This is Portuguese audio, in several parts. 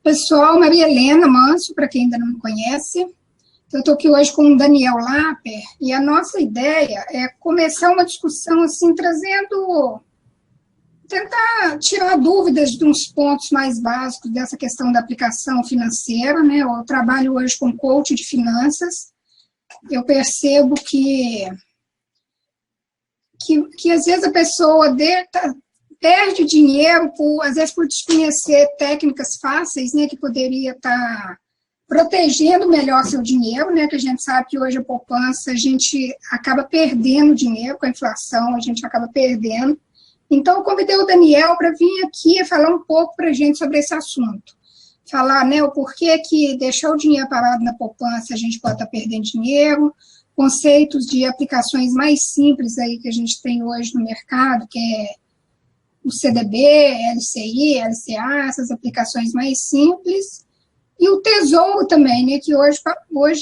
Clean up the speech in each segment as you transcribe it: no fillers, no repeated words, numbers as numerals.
Pessoal, Maria Helena Manso, para quem ainda não me conhece. Eu estou aqui hoje com o Daniel Lapper e a nossa ideia é começar uma discussão assim, tentar tirar dúvidas de uns pontos mais básicos dessa questão da aplicação financeira, né? Eu trabalho hoje com coach de finanças. Eu percebo que às vezes a pessoa perde dinheiro, às vezes por desconhecer técnicas fáceis, né, que poderia estar protegendo melhor seu dinheiro, né, que a gente sabe que hoje a poupança, a gente acaba perdendo dinheiro com a inflação, a gente acaba perdendo. Então, eu convidei o Daniel para vir aqui falar um pouco para a gente sobre esse assunto. Falar, né, o porquê que deixar o dinheiro parado na poupança a gente pode estar perdendo dinheiro, conceitos de aplicações mais simples aí que a gente tem hoje no mercado, que é o CDB, LCI, LCA, essas aplicações mais simples, e o Tesouro também, né, que hoje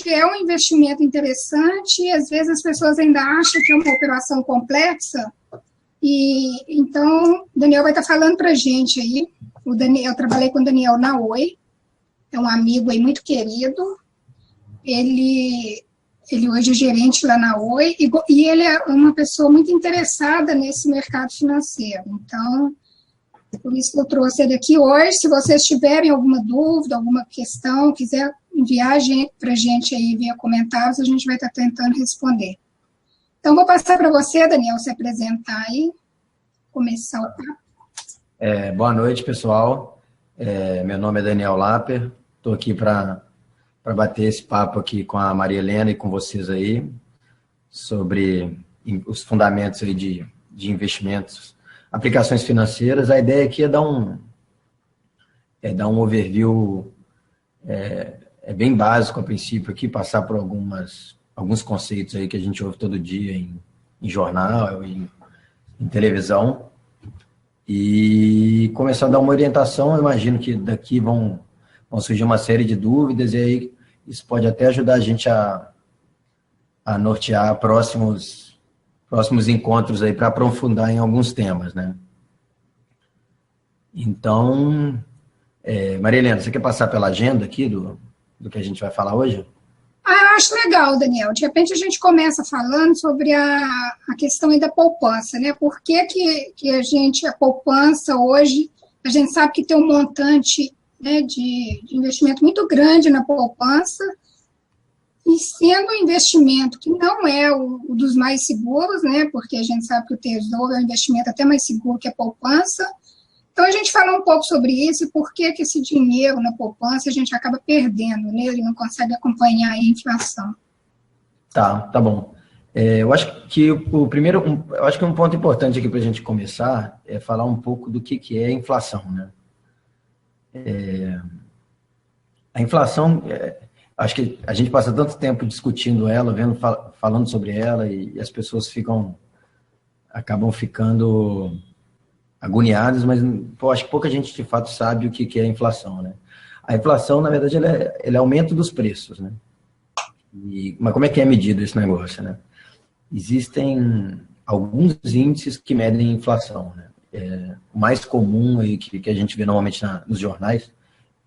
é um investimento interessante, e às vezes as pessoas ainda acham que é uma operação complexa, e então o Daniel vai estar falando para a gente aí. Eu trabalhei com o Daniel na Oi, é um amigo aí muito querido, ele hoje é gerente lá na Oi, e ele é uma pessoa muito interessada nesse mercado financeiro. Então, por isso que eu trouxe ele aqui hoje. Se vocês tiverem alguma dúvida, alguma questão, quiser enviar para a gente aí via comentários, a gente vai estar tentando responder. Então, vou passar para você, Daniel, se apresentar aí, começar o papo. Boa noite, pessoal. Meu nome é Daniel Lapper, estou aqui para bater esse papo aqui com a Maria Helena e com vocês aí, sobre os fundamentos aí de investimentos, aplicações financeiras. A ideia aqui é dar um overview bem básico a princípio aqui, passar por alguns conceitos aí que a gente ouve todo dia em jornal, em televisão, e começar a dar uma orientação. Eu imagino que daqui vão surgir uma série de dúvidas, e aí isso pode até ajudar a gente a nortear próximos encontros aí para aprofundar em alguns temas, né? Então, Maria Helena, você quer passar pela agenda aqui do que a gente vai falar hoje? Eu acho legal, Daniel. De repente a gente começa falando sobre a questão aí da poupança, né? Por que a poupança hoje, a gente sabe que tem um montante, né, de investimento muito grande na poupança, e sendo um investimento que não é o dos mais seguros, né, porque a gente sabe que o Tesouro é um investimento até mais seguro que a poupança. Então, a gente fala um pouco sobre isso e por que esse dinheiro na poupança a gente acaba perdendo, né, ele não consegue acompanhar a inflação. Tá bom. Eu acho que um ponto importante aqui para a gente começar é falar um pouco do que é a inflação, né? A inflação, acho que a gente passa tanto tempo discutindo ela, falando sobre ela, e as pessoas acabam ficando agoniadas, mas acho que pouca gente de fato sabe o que é a inflação, né? A inflação, na verdade, ela é aumento dos preços, né? Mas como é que é medido esse negócio, né? Existem alguns índices que medem a inflação, né? O mais comum aí que a gente vê normalmente nos jornais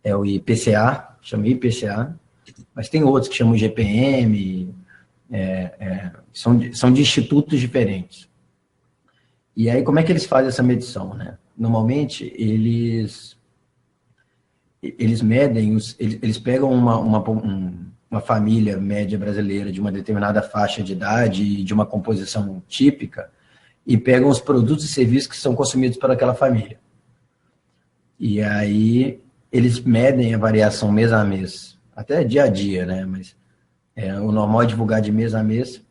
é o IPCA, chama IPCA, mas tem outros que chamam GPM, são de institutos diferentes. E aí, como é que eles fazem essa medição, né? Normalmente, eles medem, eles pegam uma família média brasileira de uma determinada faixa de idade e de uma composição típica, e pegam os produtos e serviços que são consumidos por aquela família. E aí, eles medem a variação mês a mês, até dia a dia, né? Mas o normal é divulgar de mês a mês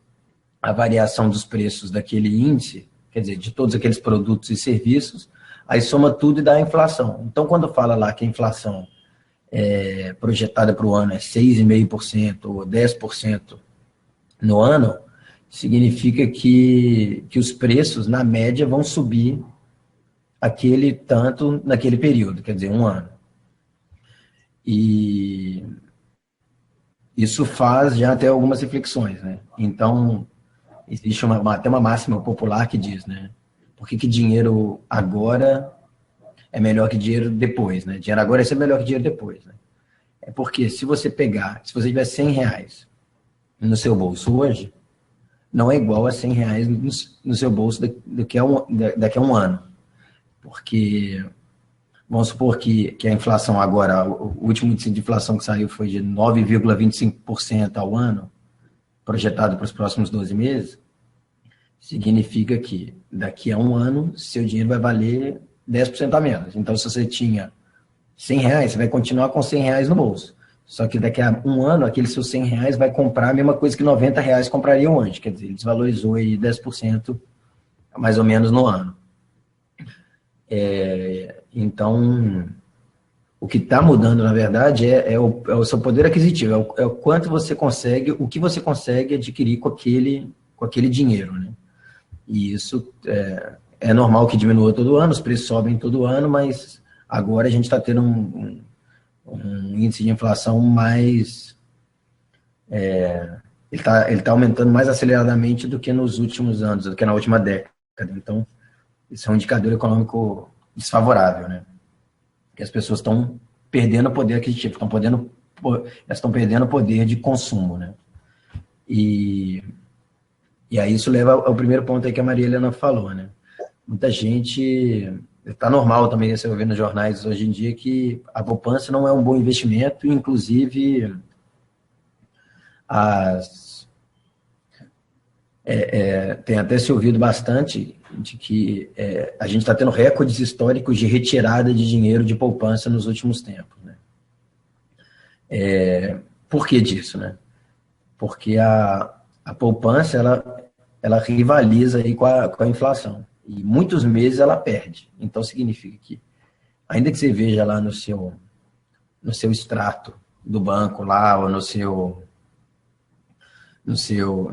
a variação dos preços daquele índice, quer dizer, de todos aqueles produtos e serviços, aí soma tudo e dá a inflação. Então, quando fala lá que a inflação projetada para o ano é 6,5% ou 10% no ano, significa que os preços, na média, vão subir aquele tanto naquele período, quer dizer, um ano. E isso faz já até algumas reflexões, né? Então, existe até uma máxima popular que diz, né? Por que dinheiro agora é melhor que dinheiro depois, né? Dinheiro agora é melhor que dinheiro depois, né? É porque se você tiver 100 reais no seu bolso hoje, não é igual a 100 reais no seu bolso daqui a um ano. Porque, vamos supor que a inflação agora, o último índice de inflação que saiu foi de 9,25% ao ano, projetado para os próximos 12 meses, significa que daqui a um ano, seu dinheiro vai valer 10% a menos. Então, se você tinha 100 reais, você vai continuar com 100 reais no bolso. Só que daqui a um ano, aqueles seus 100 reais vai comprar a mesma coisa que 90 reais comprariam hoje. Quer dizer, ele desvalorizou aí 10% mais ou menos no ano. Então, o que está mudando, na verdade, é o seu poder aquisitivo, é o quanto você consegue, o que você consegue adquirir com aquele dinheiro, né? E isso é normal que diminua todo ano, os preços sobem todo ano, mas agora a gente está tendo um índice de inflação mais... ele tá aumentando mais aceleradamente do que nos últimos anos, do que na última década. Então, isso é um indicador econômico desfavorável, né? Que as pessoas estão perdendo o poder aquisitivo, elas estão perdendo o poder de consumo, né? E aí isso leva ao primeiro ponto aí que a Maria Helena falou, né? Muita gente... Está normal também você ouvir nos jornais hoje em dia que a poupança não é um bom investimento, inclusive tem até se ouvido bastante de que a gente está tendo recordes históricos de retirada de dinheiro de poupança nos últimos tempos, né? Por que disso, né? Porque a poupança, ela rivaliza aí com a inflação. E muitos meses ela perde. Então, significa que, ainda que você veja lá no seu extrato do banco, lá, ou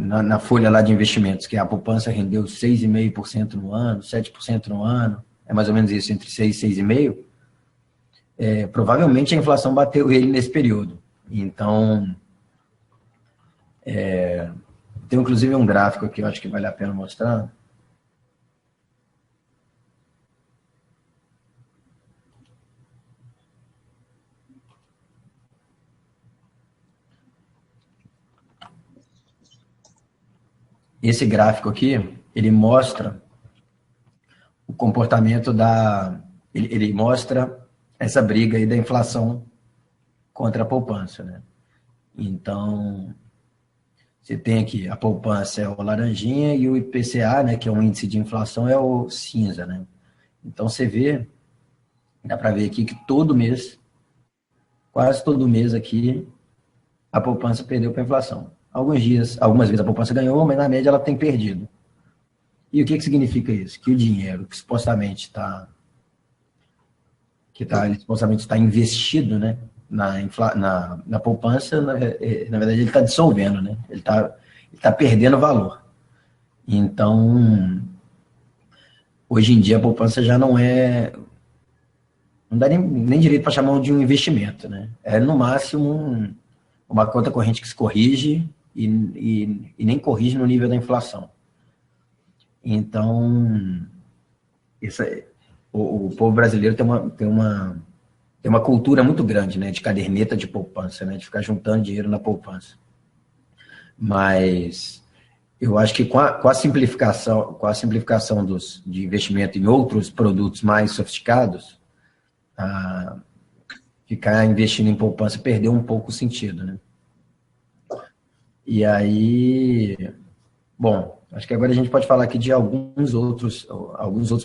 na folha lá de investimentos, que a poupança rendeu 6,5% no ano, 7% no ano, é mais ou menos isso, entre 6 e 6,5%, provavelmente a inflação bateu ele nesse período. Então, tem inclusive um gráfico aqui, eu acho que vale a pena mostrar. Esse gráfico aqui, ele mostra o comportamento ele mostra essa briga aí da inflação contra a poupança, né? Então, você tem aqui, a poupança é o laranjinha e o IPCA, né, que é um índice de inflação, é o cinza, né? Então, você vê, dá para ver aqui que todo mês, quase todo mês aqui, a poupança perdeu para a inflação. Algumas vezes a poupança ganhou, mas na média ela tem perdido. E o que significa isso? Que o dinheiro que supostamente está investido, né, na poupança, na verdade ele está dissolvendo, né? Ele está perdendo valor. Então, hoje em dia a poupança já não dá nem direito para chamar de um investimento, né? É no máximo uma conta corrente que se corrige e nem corrige no nível da inflação. Então, o povo brasileiro tem uma cultura muito grande, né, de caderneta de poupança, né, de ficar juntando dinheiro na poupança. Mas eu acho que com a simplificação de investimento em outros produtos mais sofisticados, ficar investindo em poupança perdeu um pouco o sentido, né? E aí, bom, acho que agora a gente pode falar aqui de alguns outros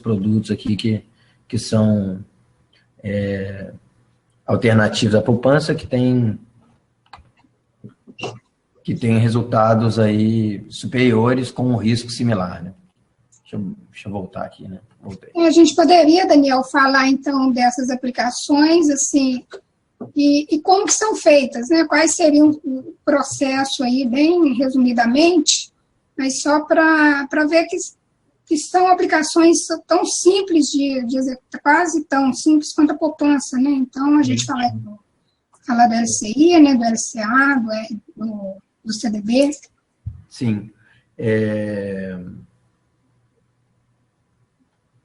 produtos aqui que são alternativos à poupança, que tem resultados aí superiores com um risco similar, né? Deixa eu voltar aqui, né? Voltei. A gente poderia, Daniel, falar então dessas aplicações, assim, e como que são feitas, né? Quais seriam o processo aí, bem resumidamente, mas só para ver que são aplicações tão simples de executar, quase tão simples quanto a poupança, né? Então, a gente fala do LCI, né? Do LCA, do CDB. Sim.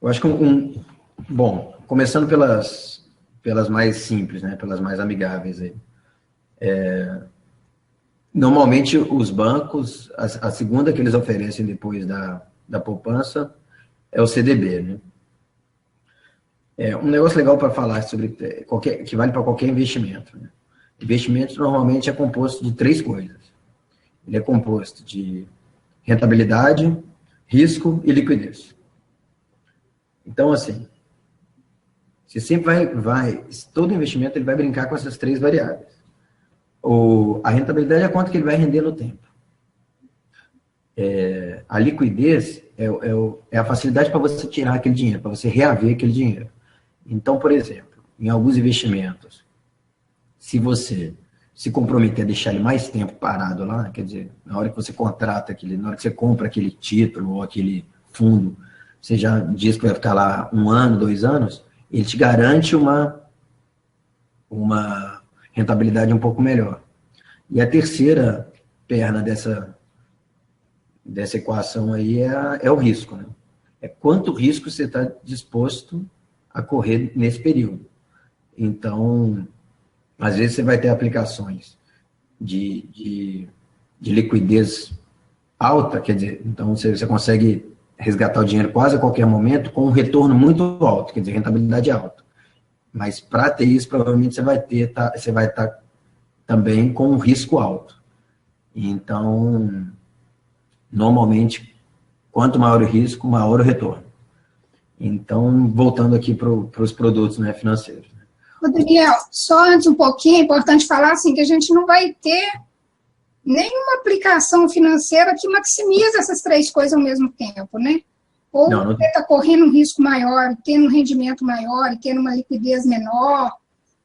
Eu acho que bom, começando pelas mais simples, né, pelas mais amigáveis aí. Normalmente, os bancos, a segunda que eles oferecem depois da poupança é o CDB, né? Um negócio legal para falar sobre que vale para qualquer investimento, né? Investimento normalmente é composto de 3 coisas. Ele é composto de rentabilidade, risco e liquidez. Então, assim, você sempre todo investimento ele vai brincar com essas 3 variáveis. A rentabilidade é quanto que ele vai render no tempo. A liquidez é a facilidade para você tirar aquele dinheiro, para você reaver aquele dinheiro. Então, por exemplo, em alguns investimentos, se você se comprometer a deixar ele mais tempo parado lá, quer dizer, na hora que você contrata na hora que você compra aquele título ou aquele fundo, você já diz que vai ficar lá 1 ano, 2 anos, ele te garante uma rentabilidade um pouco melhor. E a terceira perna dessa equação aí é o risco, né? É quanto risco você está disposto a correr nesse período. Então, às vezes você vai ter aplicações de liquidez alta, quer dizer, então você consegue resgatar o dinheiro quase a qualquer momento com um retorno muito alto, quer dizer, rentabilidade alta. Mas para ter isso, provavelmente você vai estar também com um risco alto. Então, normalmente, quanto maior o risco, maior o retorno. Então, voltando aqui para os produtos, né, financeiros. Daniel, só antes um pouquinho, é importante falar assim, que a gente não vai ter nenhuma aplicação financeira que maximize essas 3 coisas ao mesmo tempo, né? Ou você está correndo um risco maior, tendo um rendimento maior, tendo uma liquidez menor.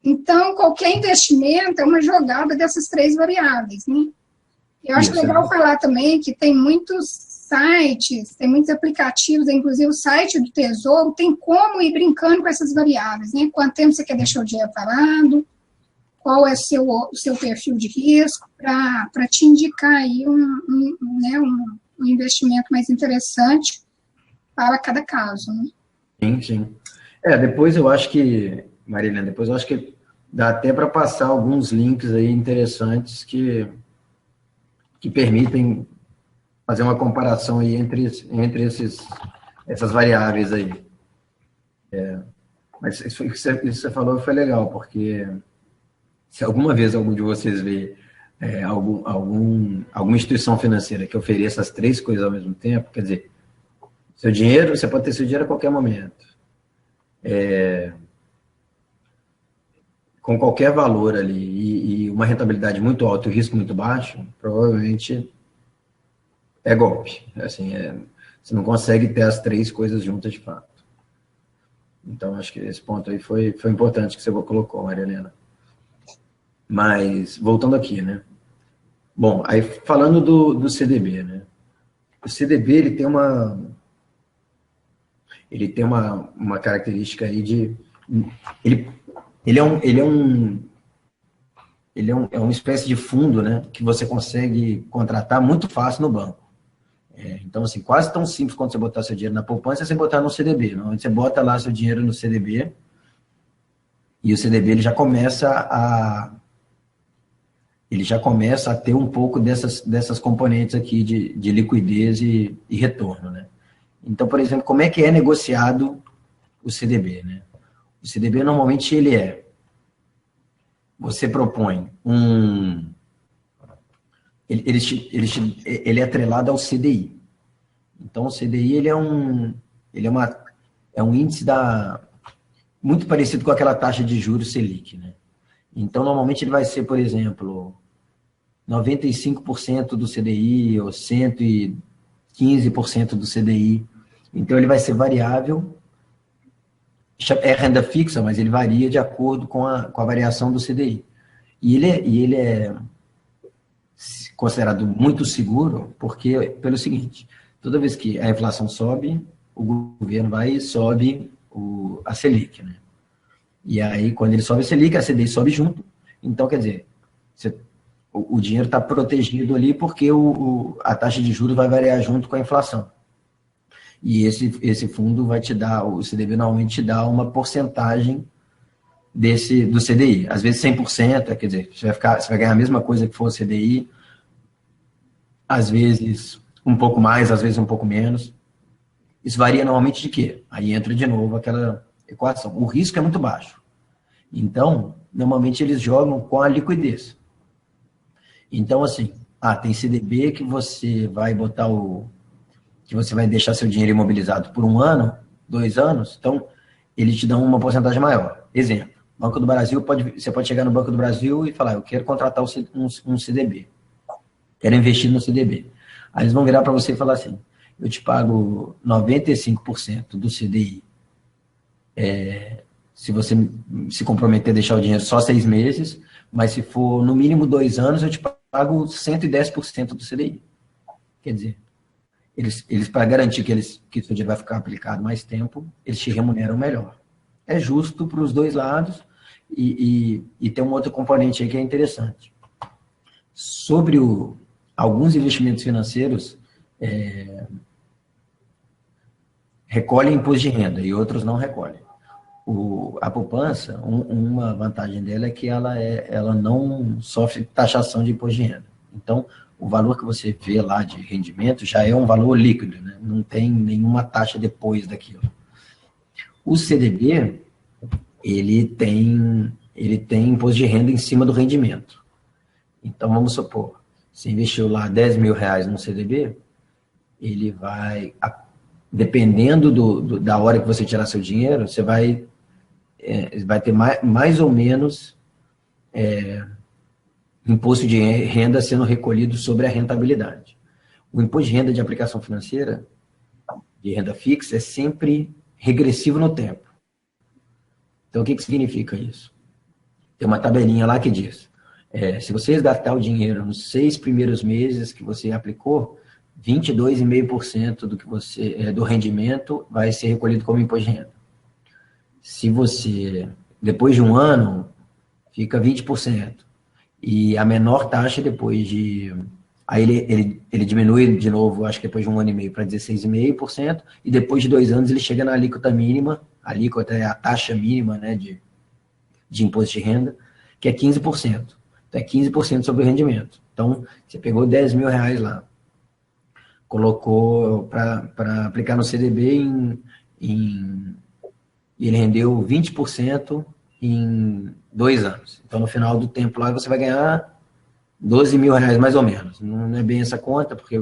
Então, qualquer investimento é uma jogada dessas 3 variáveis, né? Eu acho legal falar também que tem muitos sites, tem muitos aplicativos, inclusive o site do Tesouro, tem como ir brincando com essas variáveis, né? Quanto tempo você quer deixar o dinheiro parado, qual é o seu perfil de risco, para te indicar aí um investimento mais interessante para cada caso, né? Sim, sim. Depois eu acho que, Marilena, dá até para passar alguns links aí interessantes que permitem fazer uma comparação aí entre essas variáveis aí. Mas isso que você falou foi legal, porque se alguma vez algum de vocês vê alguma instituição financeira que ofereça as 3 coisas ao mesmo tempo, quer dizer, você pode ter seu dinheiro a qualquer momento. Com qualquer valor ali e uma rentabilidade muito alta e o risco muito baixo, provavelmente é golpe. Assim, você não consegue ter as 3 coisas juntas de fato. Então, acho que esse ponto aí foi importante que você colocou, Maria Helena. Mas, voltando aqui, né? Bom, aí falando do CDB, né? O CDB, ele tem uma característica aí de... Ele é uma espécie de fundo, né, que você consegue contratar muito fácil no banco. Então, assim, quase tão simples quanto você botar seu dinheiro na poupança, é você botar no CDB. Não? Você bota lá seu dinheiro no CDB e o CDB ele já começa a ter um pouco dessas componentes aqui de liquidez e retorno, né? Então, por exemplo, como é que é negociado o CDB, né? O CDB, normalmente, você propõe ele é atrelado ao CDI. Então, o CDI, ele é um índice muito parecido com aquela taxa de juros Selic, né? Então, normalmente, ele vai ser, por exemplo, 95% do CDI ou 115% do CDI. Então, ele vai ser variável. É renda fixa, mas ele varia de acordo com a variação do CDI. E ele é considerado muito seguro pelo seguinte: toda vez que a inflação sobe, o governo vai e sobe a Selic, né? E aí, quando ele sobe a Selic, a CDI sobe junto. Então, quer dizer, o dinheiro está protegido ali porque a taxa de juros vai variar junto com a inflação. E esse fundo vai te dar, o CDB normalmente te dá uma porcentagem do CDI. Às vezes 100%, quer dizer, você vai ganhar a mesma coisa que for o CDI, às vezes um pouco mais, às vezes um pouco menos. Isso varia normalmente de quê? Aí entra de novo aquela equação. O risco é muito baixo. Então, normalmente eles jogam com a liquidez. Então, assim, tem CDB que você vai botar que você vai deixar seu dinheiro imobilizado por 1 ano, 2 anos, então eles te dão uma porcentagem maior. Exemplo, Banco do Brasil, você pode chegar no Banco do Brasil e falar, eu quero contratar um CDB, quero investir no CDB. Aí eles vão virar para você e falar assim, eu te pago 95% do CDI, se você se comprometer a deixar o dinheiro só 6 meses, mas se for no mínimo 2 anos, eu te pago 110% do CDI. Quer dizer, eles para garantir que o seu dinheiro vai ficar aplicado mais tempo, eles te remuneram melhor. É justo para os dois lados e tem um outro componente aí que é interessante. Sobre alguns investimentos financeiros, recolhem imposto de renda e outros não recolhem. A poupança, uma vantagem dela é que ela não sofre taxação de imposto de renda. Então, o valor que você vê lá de rendimento já é um valor líquido, né? Não tem nenhuma taxa depois daquilo. O CDB, ele tem imposto de renda em cima do rendimento. Então, vamos supor, você investiu lá R$10.000 no CDB, ele vai, dependendo da hora que você tirar seu dinheiro, você vai ter mais ou menos imposto de renda sendo recolhido sobre a rentabilidade. O imposto de renda de aplicação financeira, de renda fixa, é sempre regressivo no tempo. Então, o que significa isso? Tem uma tabelinha lá que diz, se você resgatar o dinheiro nos 6 primeiros meses que você aplicou, 22,5% do rendimento vai ser recolhido como imposto de renda. Se você, depois de 1 ano, fica 20%. E a menor taxa depois de... Aí ele diminui de novo, acho que depois de 1 ano e meio, para 16,5%, e depois de 2 anos ele chega na alíquota mínima, a alíquota é a taxa mínima, né, de imposto de renda, que é 15%. Então é 15% sobre o rendimento. Então, você pegou R$10.000 lá, colocou para aplicar no CDB e ele rendeu 20% em 2 anos. Então, no final do tempo lá, você vai ganhar R$12.000 mais ou menos. Não é bem essa conta, porque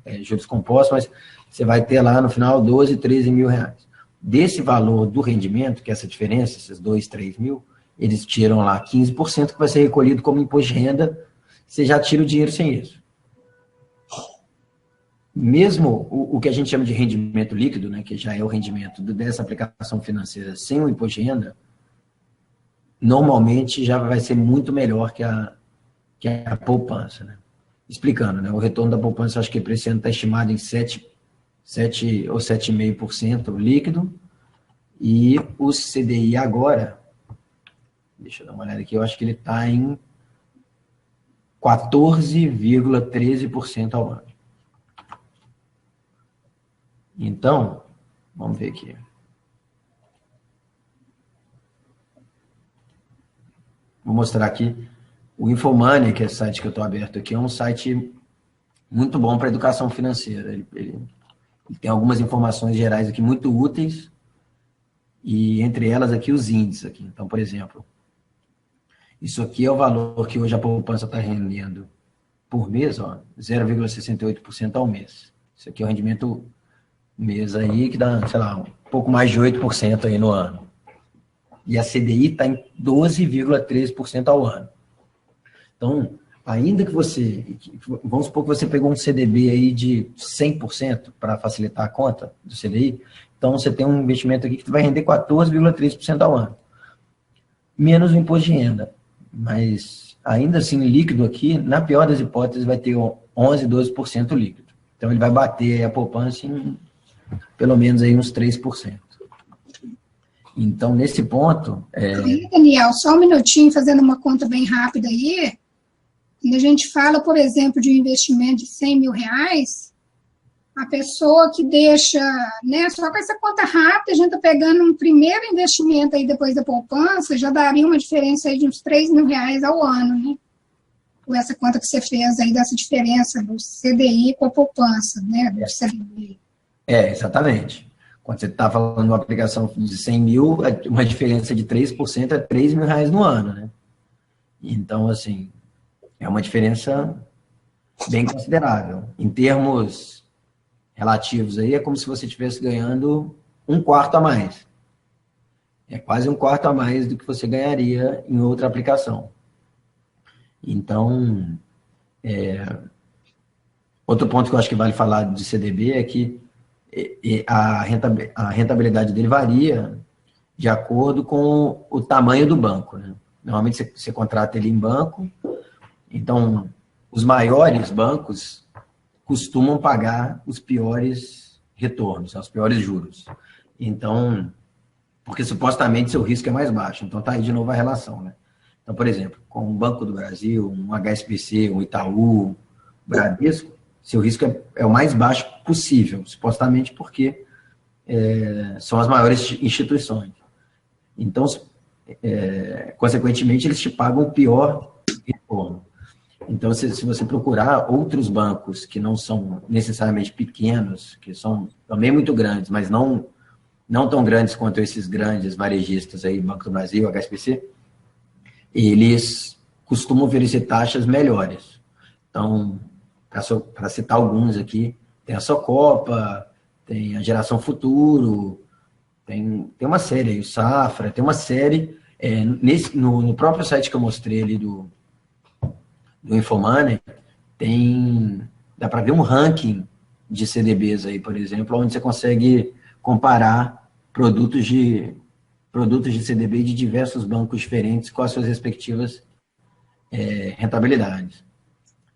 é juros compostos, mas você vai ter lá no final 12, 13 mil reais. Desse valor do rendimento, que é essa diferença, esses 2, 3 mil, eles tiram lá 15% que vai ser recolhido como imposto de renda, você já tira o dinheiro sem isso. Mesmo o que a gente chama de rendimento líquido, né, que já é o rendimento dessa aplicação financeira sem o imposto de renda, normalmente já vai ser muito melhor que a poupança. Né? Explicando, né, o retorno da poupança, acho que para esse ano está estimado em 7 ou 7,5% líquido, e o CDI agora, deixa eu dar uma olhada aqui, eu acho que ele está em 14,13% ao ano. Então, vamos ver aqui. Vou mostrar aqui o Infomoney, que é o site que eu estou aberto aqui, é um site muito bom para educação financeira. Ele tem algumas informações gerais aqui muito úteis, e entre elas aqui os índices. Aqui. Então, por exemplo, isso aqui é o valor que hoje a poupança está rendendo por mês, 0,68% ao mês. Isso aqui é o rendimento mês aí, que dá, sei lá, um pouco mais de 8% aí no ano. E a CDI está em 12,13% ao ano. Então, ainda que vamos supor que você pegou um CDB aí de 100% para facilitar a conta do CDI, então você tem um investimento aqui que vai render 14,3% ao ano. Menos o imposto de renda. Mas, ainda assim, líquido aqui, na pior das hipóteses, vai ter 11, 12% líquido. Então, ele vai bater a poupança em pelo menos aí uns 3%. Então, nesse ponto... Daniel, só um minutinho, fazendo uma conta bem rápida aí. Quando a gente fala, por exemplo, de um investimento de R$100.000, A pessoa que deixa, né, só com essa conta rápida, a gente está pegando um primeiro investimento aí depois da poupança, já daria uma diferença aí de uns R$ 3.000 ao ano, né? Com essa conta que você fez aí, dessa diferença do CDI com a poupança, né, do CDB. Exatamente. Quando você está falando de uma aplicação de 100 mil, uma diferença de 3% é R$ 3.000 no ano, né? Então, assim, é uma diferença bem considerável. Em termos relativos aí, é como se você estivesse ganhando um quarto a mais. É quase um quarto a mais do que você ganharia em outra aplicação. Então, outro ponto que eu acho que vale falar de CDB é que a rentabilidade dele varia de acordo com o tamanho do banco, né? Normalmente você contrata ele em banco, então os maiores bancos costumam pagar os piores retornos, os piores juros. Então, porque supostamente seu risco é mais baixo. Então tá aí de novo a relação, né? Então, por exemplo, com o Banco do Brasil, um HSBC, um Itaú, Bradesco, seu risco é o mais baixo possível, supostamente porque são as maiores instituições. Então, consequentemente, eles te pagam o pior retorno. Então, se você procurar outros bancos que não são necessariamente pequenos, que são também muito grandes, mas não tão grandes quanto esses grandes varejistas aí, Banco do Brasil, HSBC, eles costumam oferecer taxas melhores. Então, para citar alguns aqui, tem a Socopa, tem a Geração Futuro, tem uma série aí, o Safra, tem uma série, no próprio site que eu mostrei ali do Infomoney, dá para ver um ranking de CDBs aí, por exemplo, onde você consegue comparar produtos de CDB de diversos bancos diferentes com as suas respectivas rentabilidades.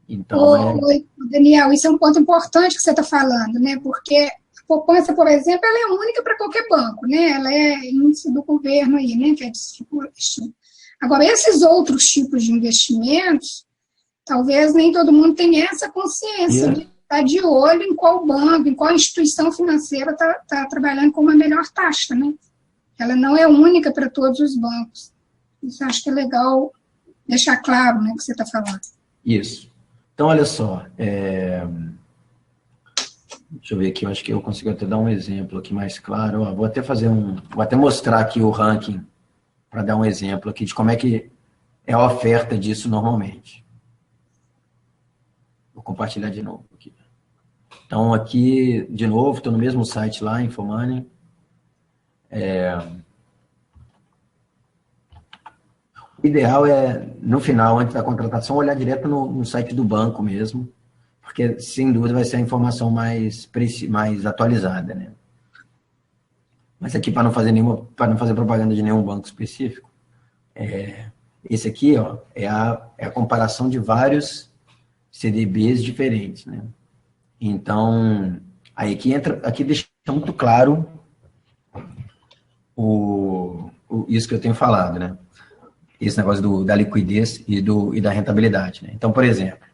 Então, Daniel, isso é um ponto importante que você está falando, né? Porque a poupança, por exemplo, ela é única para qualquer banco, né? Ela é índice do governo aí, né? Que é Agora, esses outros tipos de investimentos, talvez nem todo mundo tenha essa consciência de estar de olho em qual banco, em qual instituição financeira está trabalhando com uma melhor taxa, né? Ela não é única para todos os bancos. Isso eu acho que é legal deixar claro, né, o que você está falando. Isso. Então, olha só, deixa eu ver aqui, eu acho que eu consigo até dar um exemplo aqui mais claro. Vou até mostrar aqui o ranking para dar um exemplo aqui de como é que é a oferta disso normalmente. Vou compartilhar de novo aqui. Então, aqui, de novo, estou no mesmo site lá, Infomoney. O ideal é, no final, antes da contratação, olhar direto no site do banco mesmo, porque, sem dúvida, vai ser a informação mais atualizada, né? Mas aqui, para não fazer propaganda de nenhum banco específico, esse aqui, ó, é a comparação de vários CDBs diferentes, né? Então, aí aqui deixa muito claro isso que eu tenho falado, né? Esse negócio da liquidez e da rentabilidade, né? Então, por exemplo,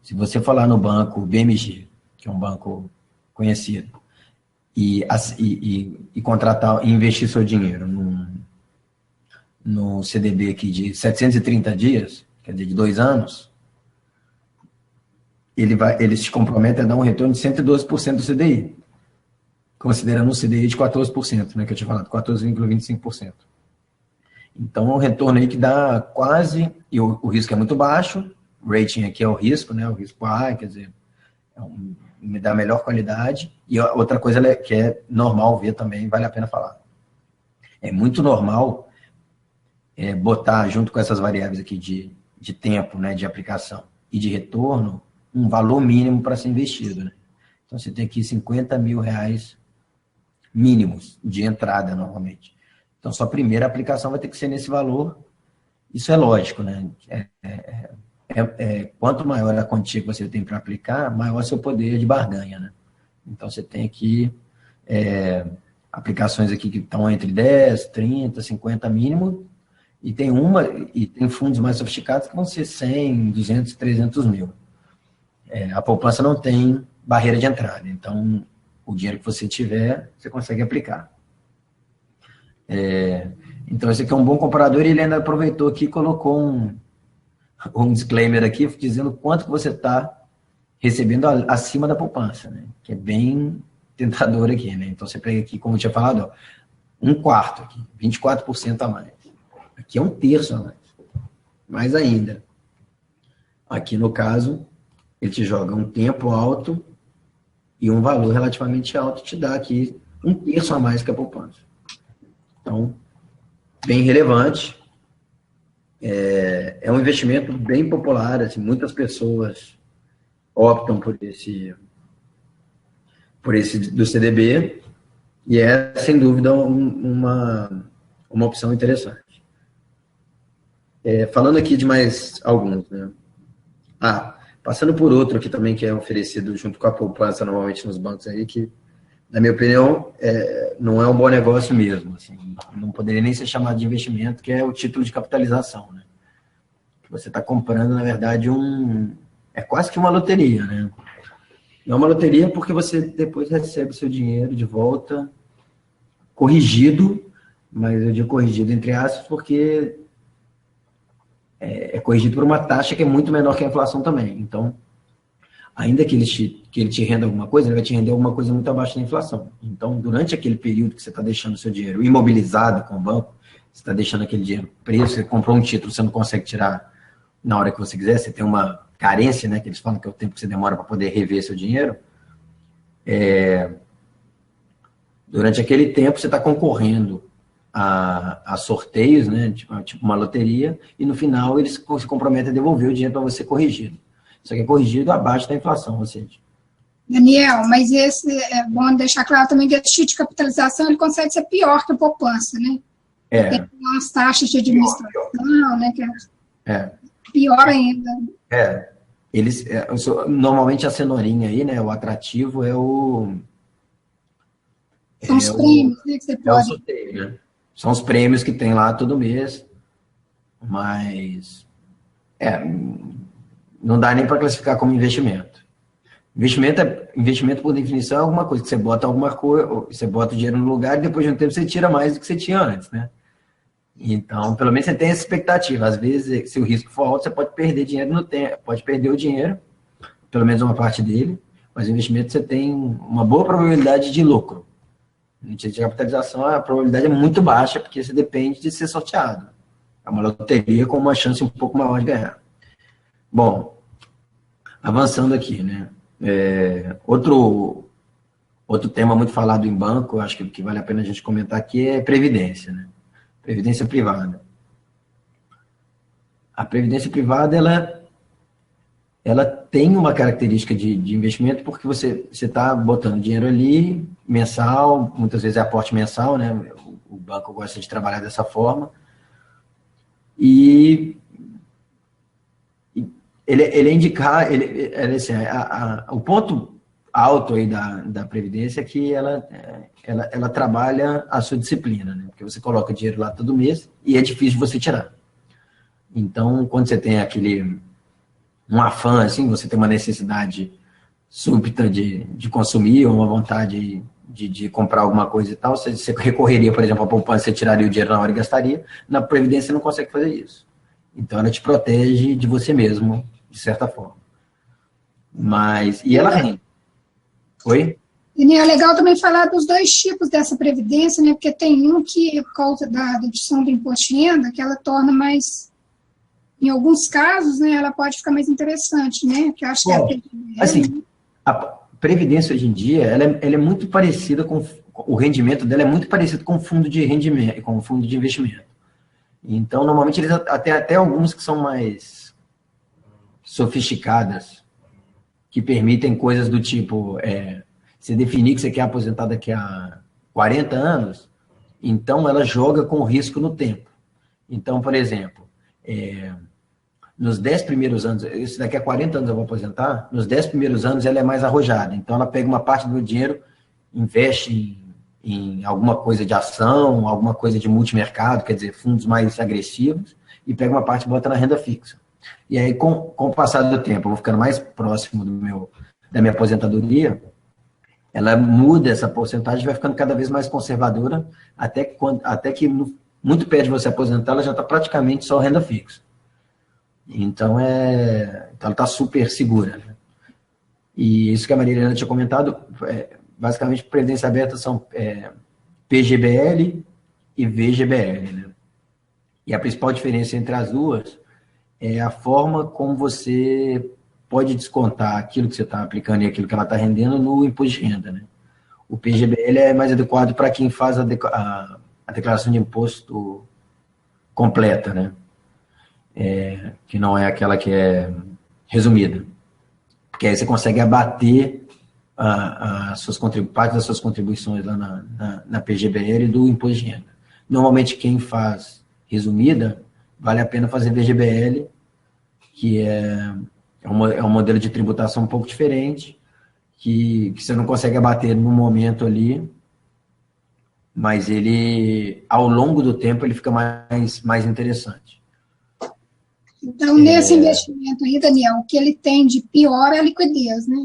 se você for lá no banco BMG, que é um banco conhecido, e contratar e investir seu dinheiro no CDB aqui de 730 dias, quer dizer, de 2 anos, ele se compromete a dar um retorno de 112% do CDI, considerando um CDI de 14%, né, que eu tinha falado, 14,25%. Então, é um retorno aí que dá quase, e o risco é muito baixo, o rating aqui é o risco, né, o risco A, quer dizer, me dá melhor qualidade, e outra coisa que é normal ver também, vale a pena falar. É muito normal botar, junto com essas variáveis aqui de tempo, né, de aplicação e de retorno, um valor mínimo para ser investido, né? Então, você tem aqui R$50 mil mínimos de entrada, normalmente. Então, sua primeira aplicação vai ter que ser nesse valor. Isso é lógico, né? Quanto maior a quantia que você tem para aplicar, maior seu poder de barganha, né? Então, você tem aqui aplicações aqui que estão entre 10, 30, 50 mínimo, e tem fundos mais sofisticados que vão ser 100, 200, 300 mil. A poupança não tem barreira de entrada. Então, o dinheiro que você tiver, você consegue aplicar. Então, esse aqui é um bom comparador e ele ainda aproveitou aqui e colocou um disclaimer aqui, dizendo quanto que você está recebendo acima da poupança, né? Que é bem tentador aqui, né? Então, você pega aqui, como eu tinha falado, ó, 1/4 aqui, 24% a mais. Aqui é 1/3 a mais. Mais ainda. Aqui, no caso, ele te joga um tempo alto e um valor relativamente alto, te dá aqui 1/3 a mais que a poupança. Então, bem relevante. É um investimento bem popular, assim, muitas pessoas optam por esse do CDB, e é, sem dúvida, uma opção interessante. Falando aqui de mais alguns, né? Passando por outro aqui também, que é oferecido junto com a poupança, normalmente nos bancos aí, que, na minha opinião, não é um bom negócio mesmo. Assim, não poderia nem ser chamado de investimento, que é o título de capitalização, né? Que você está comprando, na verdade, é quase que uma loteria, né? É uma loteria porque você depois recebe o seu dinheiro de volta, corrigido, mas eu digo corrigido entre aspas, porque é corrigido por uma taxa que é muito menor que a inflação também. Então, ainda que ele te renda alguma coisa, ele vai te render alguma coisa muito abaixo da inflação. Então, durante aquele período que você está deixando o seu dinheiro imobilizado com o banco, você está deixando aquele dinheiro preso, você comprou um título, você não consegue tirar na hora que você quiser, você tem uma carência, né, que eles falam que é o tempo que você demora para poder rever seu dinheiro, durante aquele tempo você está concorrendo a sorteios, né, tipo uma loteria, e no final eles se comprometem a devolver o dinheiro para você corrigido. Só que é corrigido abaixo da inflação, ou seja. Daniel, mas esse é bom deixar claro também que esse título de capitalização ele consegue ser pior que a poupança, né? Tem umas taxas de administração, né? Que pior ainda. Normalmente a cenourinha aí, né? O atrativo são os prêmios, né? Que você pode. O sorteio, né? São os prêmios que tem lá todo mês, mas não dá nem para classificar como investimento. Investimento, por definição, é alguma coisa que você bota você bota o dinheiro no lugar e depois de um tempo você tira mais do que você tinha antes, né? Então, pelo menos você tem essa expectativa. Às vezes, se o risco for alto, você pode perder dinheiro no tempo, pode perder o dinheiro, pelo menos uma parte dele, mas o investimento você tem uma boa probabilidade de lucro. No título de capitalização, a probabilidade é muito baixa, porque você depende de ser sorteado. É uma loteria com uma chance um pouco maior de ganhar. Bom, avançando aqui, né? Outro tema muito falado em banco, acho que vale a pena a gente comentar aqui, é previdência, né? Previdência privada. A previdência privada, ela tem uma característica de investimento porque você está botando dinheiro ali, mensal, muitas vezes é aporte mensal, né? O banco gosta de trabalhar dessa forma. E ele é indicar, assim, o ponto alto aí da Previdência é que ela trabalha a sua disciplina, né? Porque você coloca dinheiro lá todo mês e é difícil de você tirar. Então, quando você tem um afã, assim, você tem uma necessidade súbita de consumir, ou uma vontade de comprar alguma coisa e tal, você recorreria, por exemplo, à poupança, você tiraria o dinheiro na hora e gastaria. Na Previdência você não consegue fazer isso. Então, ela te protege de você mesmo, de certa forma. E ela rende. Oi? E é legal também falar dos dois tipos dessa previdência, né? Porque tem um que, por causa da dedução do imposto de renda, que ela torna mais, em alguns casos, né, ela pode ficar mais interessante, né? Que eu acho assim, a previdência hoje em dia, ela é muito parecida com o rendimento dela é muito parecido com o fundo de rendimento, com o fundo de investimento. Então, normalmente eles até alguns que são mais sofisticadas, que permitem coisas do tipo você definir que você quer aposentar daqui a 40 anos, então ela joga com risco no tempo. Então, por exemplo, nos 10 primeiros anos, se daqui a 40 anos eu vou aposentar, nos 10 primeiros anos ela é mais arrojada. Então, ela pega uma parte do meu dinheiro, investe em alguma coisa de ação, alguma coisa de multimercado, quer dizer, fundos mais agressivos, e pega uma parte e bota na renda fixa. E aí, com o passar do tempo, eu vou ficando mais próximo da minha aposentadoria, ela muda essa porcentagem, vai ficando cada vez mais conservadora, até que muito perto de você aposentar, ela já está praticamente só renda fixa. Então, ela está super segura. Né? E isso que a Maria Helena tinha comentado, basicamente, previdência aberta são PGBL e VGBL. Né? E a principal diferença entre as duas é a forma como você pode descontar aquilo que você está aplicando e aquilo que ela está rendendo no imposto de renda. Né? O PGBL é mais adequado para quem faz a declaração de imposto completa, né? Que não é aquela que é resumida. Porque aí você consegue abater parte das suas contribuições lá na PGBL do imposto de renda. Normalmente, quem faz resumida, vale a pena fazer VGBL, que é um modelo de tributação um pouco diferente, que você não consegue abater no momento ali, mas ele, ao longo do tempo, ele fica mais interessante. Então, nesse investimento aí, Daniel, o que ele tem de pior é a liquidez, né?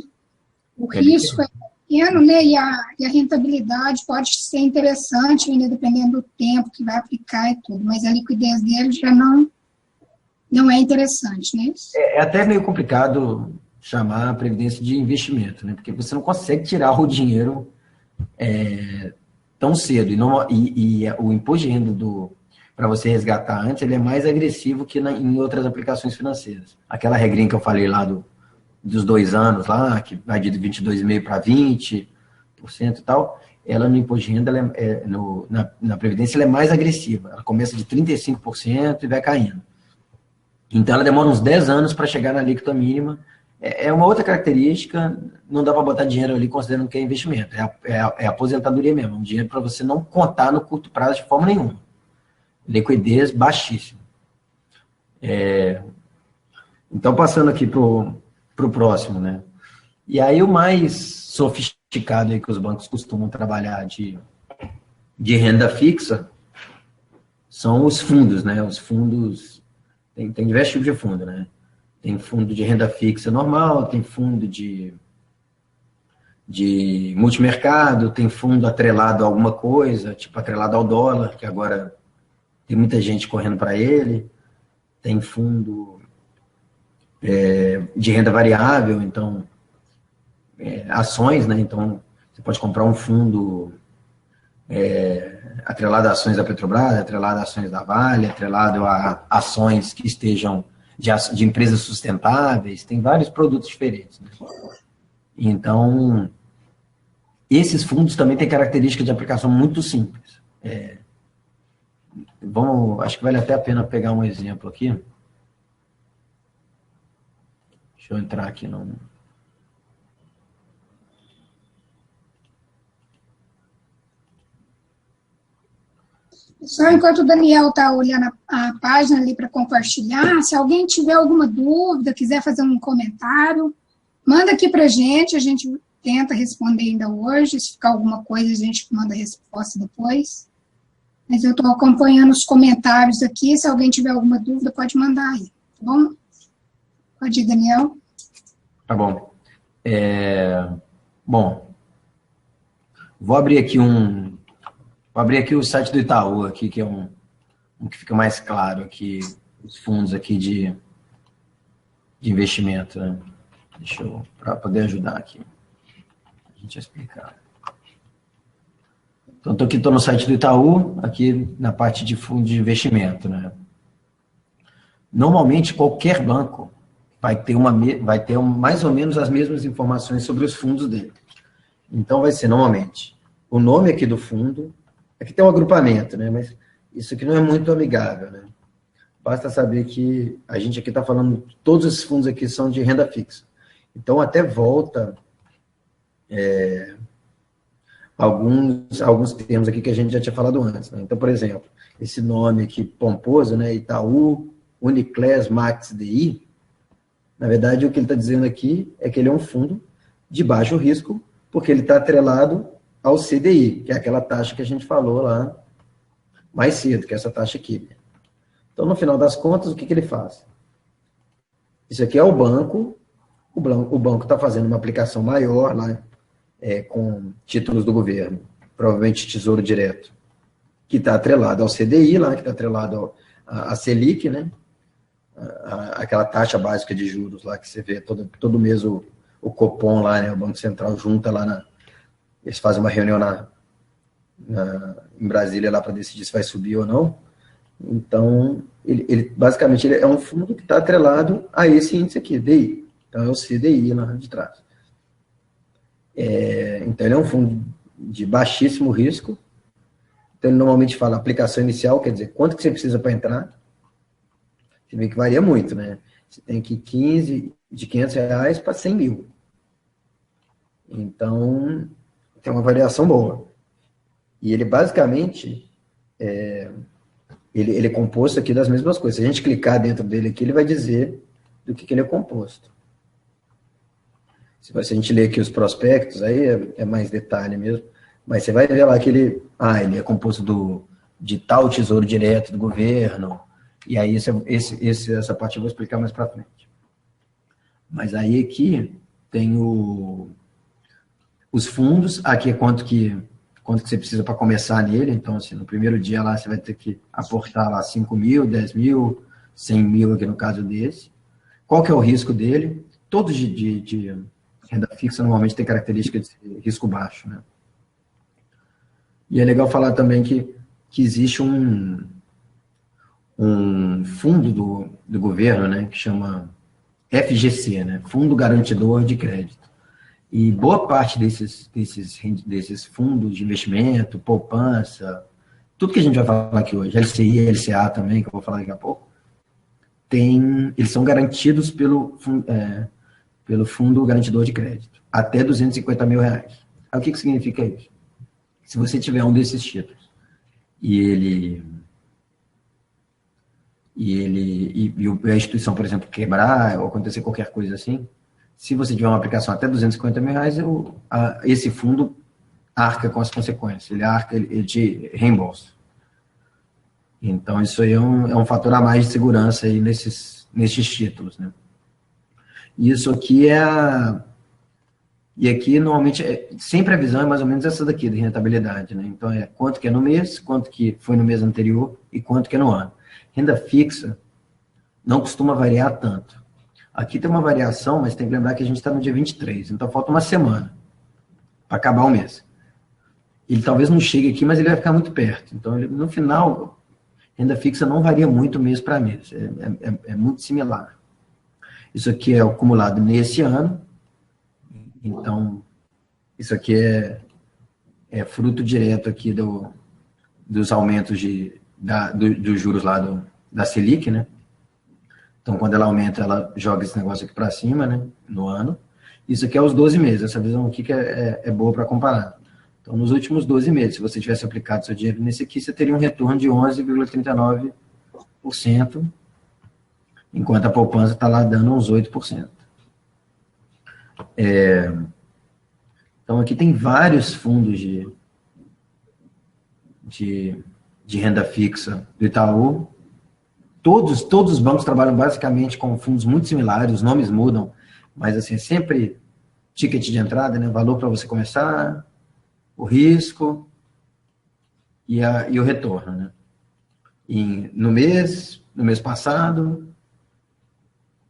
O risco é pequeno, né? E a rentabilidade pode ser interessante, né? Dependendo do tempo que vai aplicar e tudo, mas a liquidez dele já não é interessante, né? É até meio complicado chamar a previdência de investimento, né? Porque você não consegue tirar o dinheiro tão cedo. E o imposto de renda para você resgatar antes, ele é mais agressivo que em outras aplicações financeiras. Aquela regrinha que eu falei lá dos 2 anos, lá, que vai de 22,5% para 20% e tal, ela no imposto de renda, na Previdência, ela é mais agressiva. Ela começa de 35% e vai caindo. Então, ela demora uns 10 anos para chegar na alíquota mínima. É uma outra característica, não dá para botar dinheiro ali considerando que é investimento. É aposentadoria mesmo, um dinheiro para você não contar no curto prazo de forma nenhuma. Liquidez baixíssima. Então, passando aqui para o próximo, né? E aí, o mais sofisticado aí que os bancos costumam trabalhar de renda fixa são os fundos, né? Os fundos, tem diversos tipos de fundo, né? Tem fundo de renda fixa normal, tem fundo de multimercado, tem fundo atrelado a alguma coisa, tipo atrelado ao dólar, que agora tem muita gente correndo para ele, tem fundo de renda variável, então, ações, né? Então, você pode comprar um fundo atrelado a ações da Petrobras, atrelado a ações da Vale, atrelado a ações que estejam de empresas sustentáveis, tem vários produtos diferentes. Né? Então, esses fundos também têm características de aplicação muito simples. Acho que vale até a pena pegar um exemplo aqui. Deixa eu entrar aqui no... Só enquanto o Daniel está olhando a página ali para compartilhar, se alguém tiver alguma dúvida, quiser fazer um comentário, manda aqui para a gente tenta responder ainda hoje. Se ficar alguma coisa, a gente manda a resposta depois. Mas eu estou acompanhando os comentários aqui, se alguém tiver alguma dúvida, pode mandar aí, tá bom? Pode ir, Daniel. Tá bom. Bom, vou abrir aqui o site do Itaú, aqui, que é um que fica mais claro aqui, os fundos aqui de investimento, né? Deixa eu, para poder ajudar aqui, a gente a explicar. Então, estou no site do Itaú, aqui na parte de fundo de investimento, né? Normalmente, qualquer banco vai ter mais ou menos as mesmas informações sobre os fundos dele. Então, vai ser, normalmente, o nome aqui do fundo. Aqui tem um agrupamento, né? Mas isso aqui não é muito amigável, né? Basta saber que a gente aqui está falando, todos esses fundos aqui são de renda fixa. Então, até volta alguns termos aqui que a gente já tinha falado antes, né? Então, por exemplo, esse nome aqui pomposo, né? Itaú Uniclass Max DI, na verdade, o que ele está dizendo aqui é que ele é um fundo de baixo risco, porque ele está atrelado ao CDI, que é aquela taxa que a gente falou lá mais cedo, que é essa taxa aqui. Então, no final das contas, o que ele faz? Isso aqui é o banco o banco está fazendo uma aplicação maior lá, com títulos do governo, provavelmente Tesouro Direto, que está atrelado ao CDI lá, que está atrelado à Selic, né? Aquela taxa básica de juros lá que você vê todo mês o Copom lá, né? O Banco Central junta lá, eles fazem uma reunião em Brasília lá para decidir se vai subir ou não. Então, ele basicamente ele é um fundo que está atrelado a esse índice aqui, DI. Então, é o CDI lá de trás. Então, ele é um fundo de baixíssimo risco. Então, ele normalmente fala aplicação inicial, quer dizer, quanto que você precisa para entrar. Você vê que varia muito, né? Você tem aqui 15, de R$500 para 100 mil. Então, tem uma variação boa. E ele, basicamente, ele é composto aqui das mesmas coisas. Se a gente clicar dentro dele aqui, ele vai dizer do que ele é composto. Se a gente ler aqui os prospectos, aí é mais detalhe mesmo. Mas você vai ver lá que ele é composto de tal tesouro direto do governo. E aí essa parte eu vou explicar mais para frente. Mas aí aqui tem os fundos. Aqui é quanto que você precisa para começar nele. Então, assim, no primeiro dia lá você vai ter que aportar lá 5 mil, 10 mil, 100 mil aqui no caso desse. Qual que é o risco dele? Todos de renda fixa normalmente tem característica de risco baixo, né? E é legal falar também que existe um fundo do governo, né, que chama FGC, né, Fundo Garantidor de Crédito. E boa parte desses fundos de investimento, poupança, tudo que a gente vai falar aqui hoje, LCI, LCA também, que eu vou falar daqui a pouco, eles são garantidos pelo Fundo Garantidor de Crédito, até R$250 mil. Aí o que significa isso? Se você tiver um desses títulos e a instituição, por exemplo, quebrar ou acontecer qualquer coisa assim, se você tiver uma aplicação até R$250 mil, esse fundo arca com as consequências, ele te reembolsa. Então, isso aí é um fator a mais de segurança aí nesses títulos, né? Isso aqui E aqui, normalmente, sempre a visão é mais ou menos essa daqui, de rentabilidade, né? Então, quanto que é no mês, quanto que foi no mês anterior e quanto que é no ano. Renda fixa não costuma variar tanto. Aqui tem uma variação, mas tem que lembrar que a gente está no dia 23, então falta uma semana para acabar o mês. Ele talvez não chegue aqui, mas ele vai ficar muito perto. Então, no final, renda fixa não varia muito mês para mês. É muito similar. Isso aqui é acumulado nesse ano. Então, isso aqui é fruto direto aqui dos aumentos dos juros lá da Selic, né? Então, quando ela aumenta, ela joga esse negócio aqui para cima, né? No ano. Isso aqui é os 12 meses. Essa visão aqui que é boa para comparar. Então, nos últimos 12 meses, se você tivesse aplicado seu dinheiro nesse aqui, você teria um retorno de 11,39%, enquanto a poupança está lá dando uns 8%. Então, aqui tem vários fundos de renda fixa do Itaú. Todos os bancos trabalham basicamente com fundos muito similares, os nomes mudam, mas assim, é sempre ticket de entrada, né? Valor para você começar, o risco e o retorno, né? No mês passado,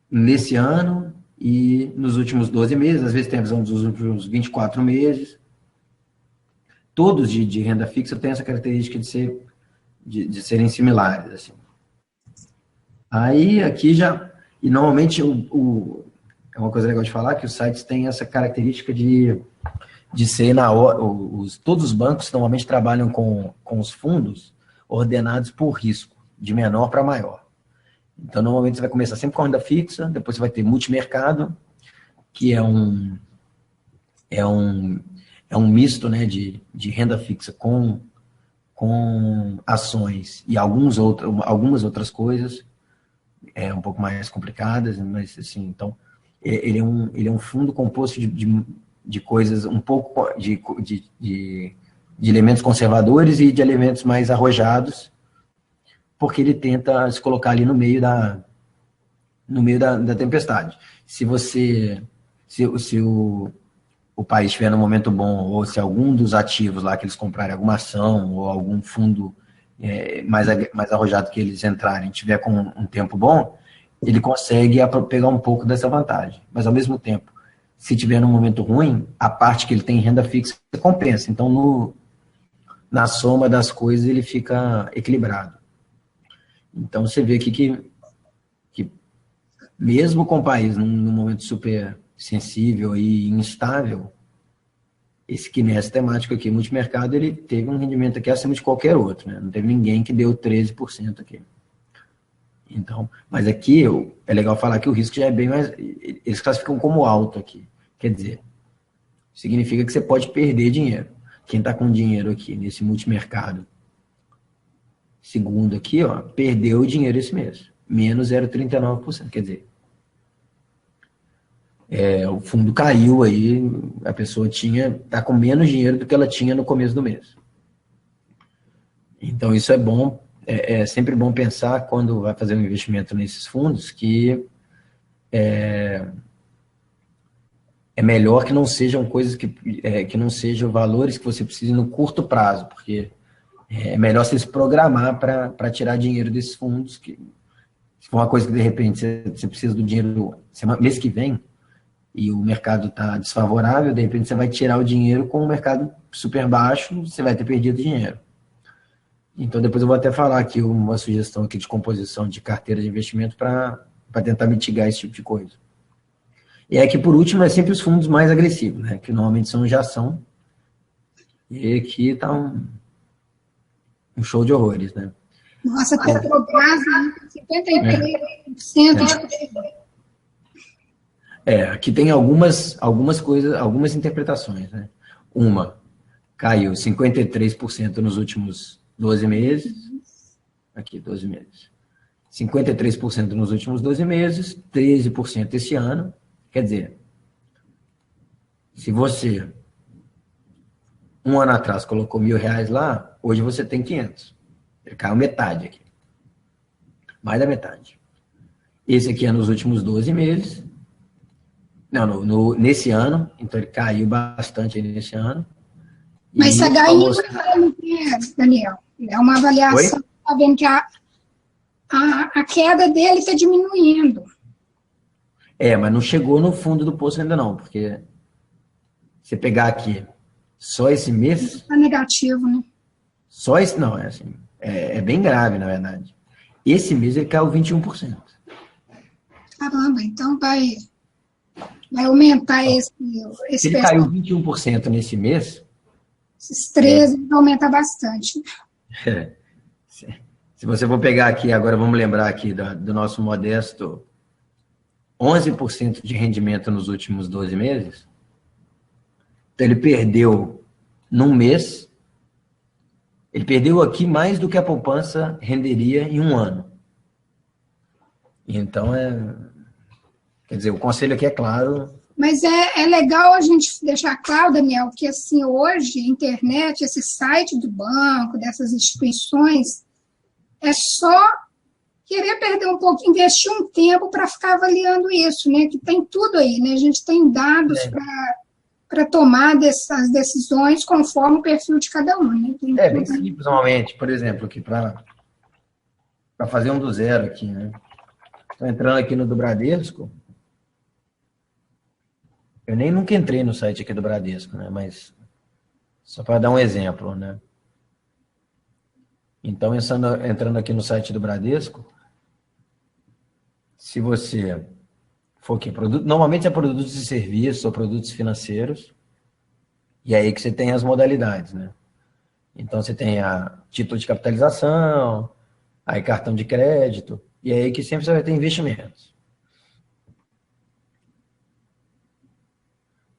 nesse ano e nos últimos 12 meses, às vezes tem a visão dos últimos 24 meses. Todos de renda fixa têm essa característica de serem similares, assim. Aí, aqui já... E, normalmente, é uma coisa legal de falar, que os sites têm essa característica de ser na hora... Todos os bancos, normalmente, trabalham com os fundos ordenados por risco, de menor para maior. Então, normalmente, você vai começar sempre com renda fixa, depois você vai ter multimercado, que é um misto, né, de renda fixa com ações e algumas outras coisas, um pouco mais complicadas, mas assim, então, ele é um fundo composto de coisas um pouco de elementos conservadores e de elementos mais arrojados, porque ele tenta se colocar ali no meio da tempestade. Se você se o país estiver num momento bom, ou se algum dos ativos lá que eles comprarem, alguma ação, ou algum fundo mais arrojado que eles entrarem, tiver com um tempo bom, ele consegue pegar um pouco dessa vantagem. Mas, ao mesmo tempo, se tiver num momento ruim, a parte que ele tem em renda fixa compensa. Então, na soma das coisas, ele fica equilibrado. Então, você vê aqui que mesmo com o país num momento super sensível e instável, esse Kinese temático aqui, multimercado, ele teve um rendimento aqui acima de qualquer outro, né? Não teve ninguém que deu 13% aqui. Então, mas aqui é legal falar que o risco já é bem mais... Eles classificam como alto aqui. Quer dizer, significa que você pode perder dinheiro. Quem está com dinheiro aqui nesse multimercado segundo aqui, ó, perdeu o dinheiro esse mês. Menos 0,39%. Quer dizer, o fundo caiu aí, a pessoa está com menos dinheiro do que ela tinha no começo do mês. Então, isso é bom. É sempre bom pensar, quando vai fazer um investimento nesses fundos, que é melhor que não sejam coisas que não sejam valores que você precise no curto prazo, porque é melhor você se programar para tirar dinheiro desses fundos, que se for uma coisa que, de repente, você precisa do dinheiro mês que vem, e o mercado está desfavorável, de repente você vai tirar o dinheiro com o mercado super baixo, você vai ter perdido dinheiro. Então, depois eu vou até falar aqui uma sugestão aqui de composição de carteira de investimento para tentar mitigar esse tipo de coisa. E aqui, por último, é sempre os fundos mais agressivos, né? Que normalmente são de ação. E aqui está um show de horrores, né? Nossa, a Petrobras, 53% de... Aqui tem algumas coisas, algumas interpretações, né? Uma, caiu 53% nos últimos 12 meses. Aqui, 12 meses. 53% nos últimos 12 meses, 13% esse ano. Quer dizer, se você, um ano atrás, colocou R$1.000 lá, hoje você tem 500. Ele caiu metade aqui. Mais da metade. Esse aqui é nos últimos 12 meses. Não, nesse ano, então ele caiu bastante nesse ano. Mas isso Daniel, é uma avaliação, está vendo que a queda dele está diminuindo. Mas não chegou no fundo do poço ainda não, porque você pegar aqui só esse mês... Está negativo, né? Só esse, não, assim, é bem grave, na verdade. Esse mês ele caiu 21%. Caramba, então vai aumentar esse Se ele caiu 21% nesse mês... Esses 13 vai aumentar bastante. Se você for pegar aqui, agora vamos lembrar aqui do nosso modesto 11% de rendimento nos últimos 12 meses. Então, ele perdeu num mês, ele perdeu aqui mais do que a poupança renderia em um ano. Então, quer dizer, o conselho aqui é claro. Mas é legal a gente deixar claro, Daniel, que assim, hoje, internet, esse site do banco, dessas instituições, é só querer perder um pouco, investir um tempo para ficar avaliando isso, né? Que tem tudo aí, né? A gente tem dados para tomar essas decisões conforme o perfil de cada um, né? Bem simples, normalmente. Por exemplo, aqui para fazer um do zero aqui, né? Estou entrando aqui no do Bradesco. Eu nunca entrei no site aqui do Bradesco, né? Mas só para dar um exemplo, né? Então, entrando aqui no site do Bradesco, se você for aqui, normalmente é produtos e serviços ou produtos financeiros, e é aí que você tem as modalidades, né? Então, você tem a título de capitalização, aí cartão de crédito, e é aí que sempre você vai ter investimentos.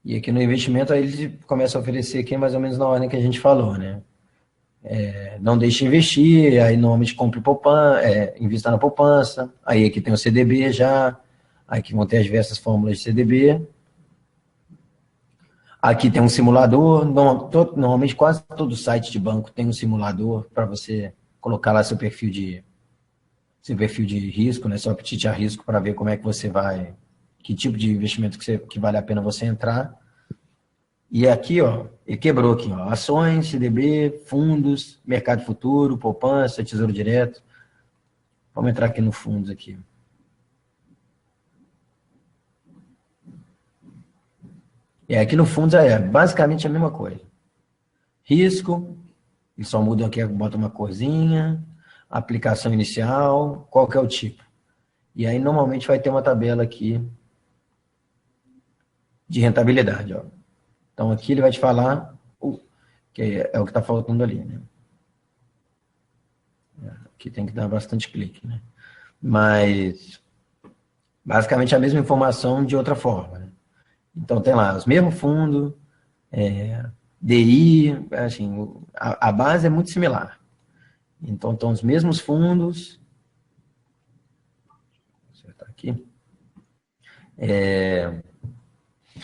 E aqui no investimento, aí eles começam a oferecer aqui mais ou menos na ordem que a gente falou, né? Não deixe de investir, aí normalmente compre poupança, invista na poupança, aí aqui tem o CDB já, aí aqui vão ter as diversas fórmulas de CDB. Aqui tem um simulador, normalmente quase todo site de banco tem um simulador para você colocar lá seu perfil de risco, né? Seu apetite a risco para ver como é que você vai que tipo de investimento que vale a pena você entrar. E aqui, ó, ele quebrou aqui, ó, ações, CDB, fundos, mercado futuro, poupança, tesouro direto. Vamos entrar aqui no fundos aqui. Aqui no fundos é basicamente a mesma coisa. Risco, eles só mudam aqui, bota uma corzinha, aplicação inicial, qual que é o tipo. E aí normalmente vai ter uma tabela aqui de rentabilidade, ó. Então aqui ele vai te falar que é o que está faltando ali, né? Aqui tem que dar bastante clique, né? Mas basicamente a mesma informação de outra forma, né? Então tem lá os mesmos fundos, DI, assim, a base é muito similar. Então estão os mesmos fundos. Vou acertar aqui.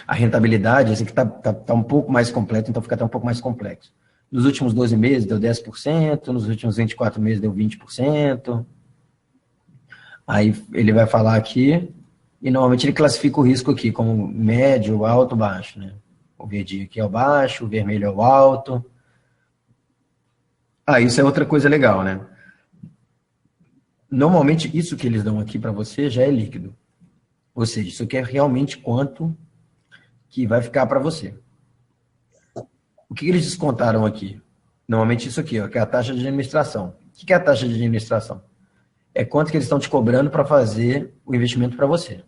A rentabilidade, esse aqui tá um pouco mais completo, então fica até um pouco mais complexo. Nos últimos 12 meses deu 10%, nos últimos 24 meses deu 20%. Aí ele vai falar aqui, e normalmente ele classifica o risco aqui como médio, alto, baixo, né? O verdinho aqui é o baixo, o vermelho é o alto. Isso é outra coisa legal, né? Normalmente isso que eles dão aqui para você já é líquido. Ou seja, isso aqui é realmente quanto que vai ficar para você. O que eles descontaram aqui? Normalmente isso aqui, ó, que é a taxa de administração. O que é a taxa de administração? É quanto que eles estão te cobrando para fazer o investimento para você.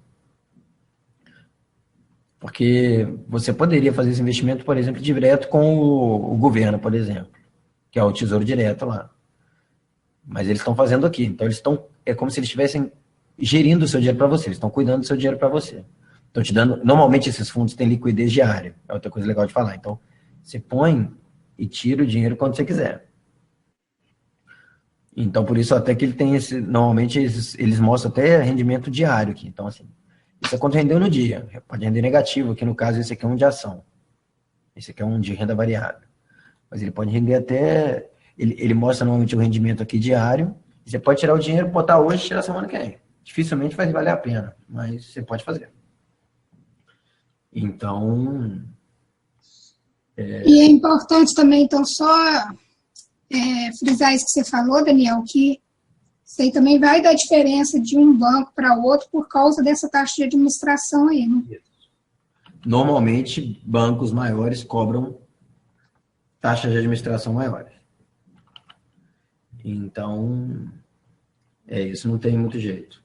Porque você poderia fazer esse investimento, por exemplo, direto com o governo, por exemplo, que é o Tesouro Direto lá. Mas eles estão fazendo aqui. Então, é como se eles estivessem gerindo o seu dinheiro para você. Eles estão cuidando do seu dinheiro para você. Estão te dando... Normalmente, esses fundos têm liquidez diária. É outra coisa legal de falar. Então, você põe e tira o dinheiro quando você quiser. Então, por isso, até que ele tem esse... Normalmente, eles mostram até rendimento diário aqui. Então, assim, isso é quanto rendeu no dia. Pode render negativo. Aqui, no caso, esse aqui é um de ação. Esse aqui é um de renda variável. Mas ele pode render até... Ele mostra normalmente o rendimento aqui diário. Você pode tirar o dinheiro, botar hoje e tirar semana que vem. Dificilmente vai valer a pena, mas você pode fazer. Então... E é importante também, então, só frisar isso que você falou, Daniel, que isso aí também vai dar diferença de um banco para outro por causa dessa taxa de administração aí, né? Normalmente, bancos maiores cobram taxas de administração maiores. Então, isso não tem muito jeito.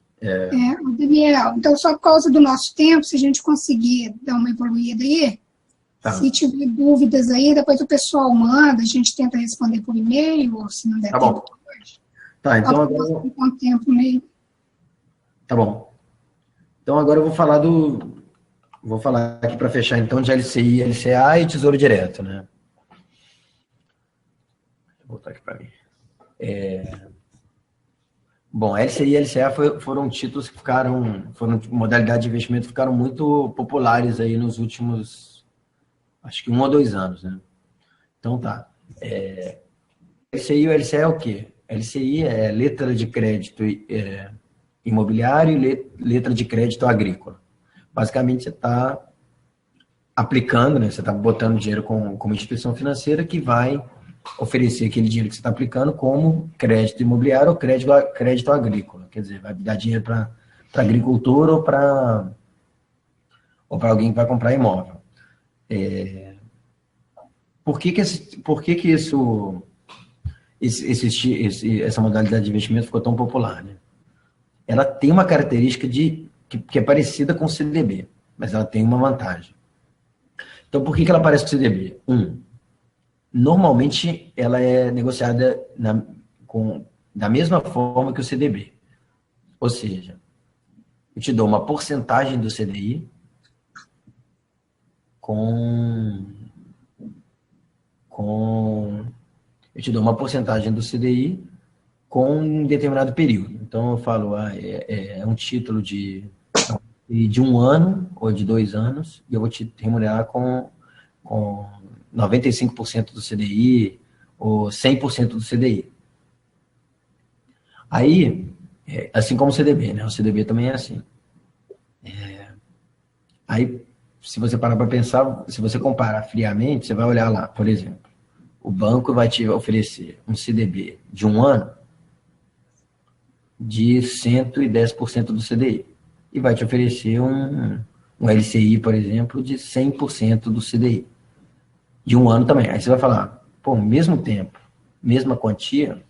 Daniel, então só por causa do nosso tempo, se a gente conseguir dar uma evoluída aí, Tá. Se tiver dúvidas aí, depois o pessoal manda, a gente tenta responder por e-mail, ou se não der tempo hoje. Tá, então agora... Com tempo meio. Tá bom. Então agora eu vou falar Vou falar aqui para fechar, então, de LCI, LCA e Tesouro Direto, né? Vou botar aqui para mim. Bom, LCI e LCA foram títulos que foram modalidades de investimento que ficaram muito populares aí nos últimos, acho que 1 ou 2 anos, né? Então tá. LCI e LCA é o quê? LCI é letra de crédito imobiliário e letra de crédito agrícola. Basicamente, você está aplicando, né? Você está botando dinheiro como instituição financeira que vai oferecer aquele dinheiro que você está aplicando como crédito imobiliário ou crédito agrícola. Quer dizer, vai dar dinheiro para agricultor ou para alguém que vai comprar imóvel. Por que essa modalidade de investimento ficou tão popular, né? Ela tem uma característica que é parecida com o CDB, mas ela tem uma vantagem. Então, por que ela parece com o CDB? Normalmente ela é negociada da mesma forma que o CDB. Ou seja, eu te dou uma porcentagem do CDI eu te dou uma porcentagem do CDI com um determinado período. Então eu falo, é um título de 1 ano ou de 2 anos, e eu vou te remunerar com 95% do CDI ou 100% do CDI. Aí, assim como o CDB, né? O CDB também é assim. Aí, se você parar para pensar, se você comparar friamente, você vai olhar lá, por exemplo, o banco vai te oferecer um CDB de 1 ano de 110% do CDI. E vai te oferecer um LCI, por exemplo, de 100% do CDI. De 1 ano também. Aí você vai falar, pô, mesmo tempo, mesma quantia,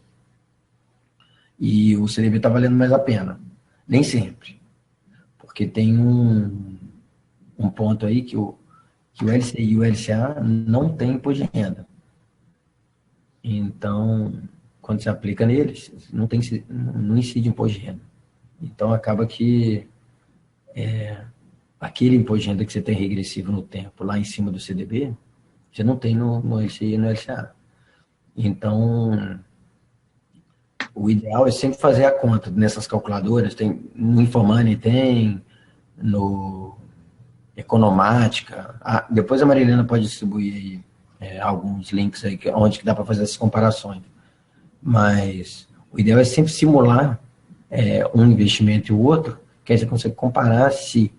e o CDB está valendo mais a pena. Nem sempre. Porque tem um ponto aí que o LCI e o LCA não tem imposto de renda. Então, quando se aplica neles, não incide imposto de renda. Então, acaba que aquele imposto de renda que você tem regressivo no tempo, lá em cima do CDB, você não tem no LCI e no LCA. Então, o ideal é sempre fazer a conta nessas calculadoras. Tem, no Informani tem, no Economática. Depois a Marilena pode distribuir aí, alguns links aí onde que dá para fazer essas comparações. Mas o ideal é sempre simular um investimento e o outro, que aí você consegue comparar se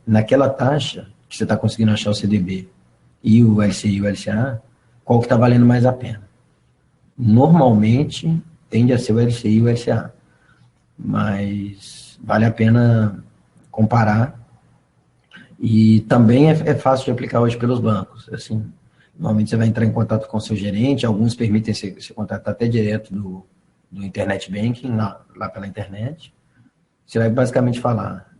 naquela taxa que você está conseguindo achar o CDB e o LCI e o LCA, qual que está valendo mais a pena. Normalmente tende a ser o LCI e o LCA, mas vale a pena comparar. E também é fácil de aplicar hoje pelos bancos. Assim, normalmente você vai entrar em contato com o seu gerente, alguns permitem se contatar até direto do Internet Banking, lá pela internet. Você vai basicamente falar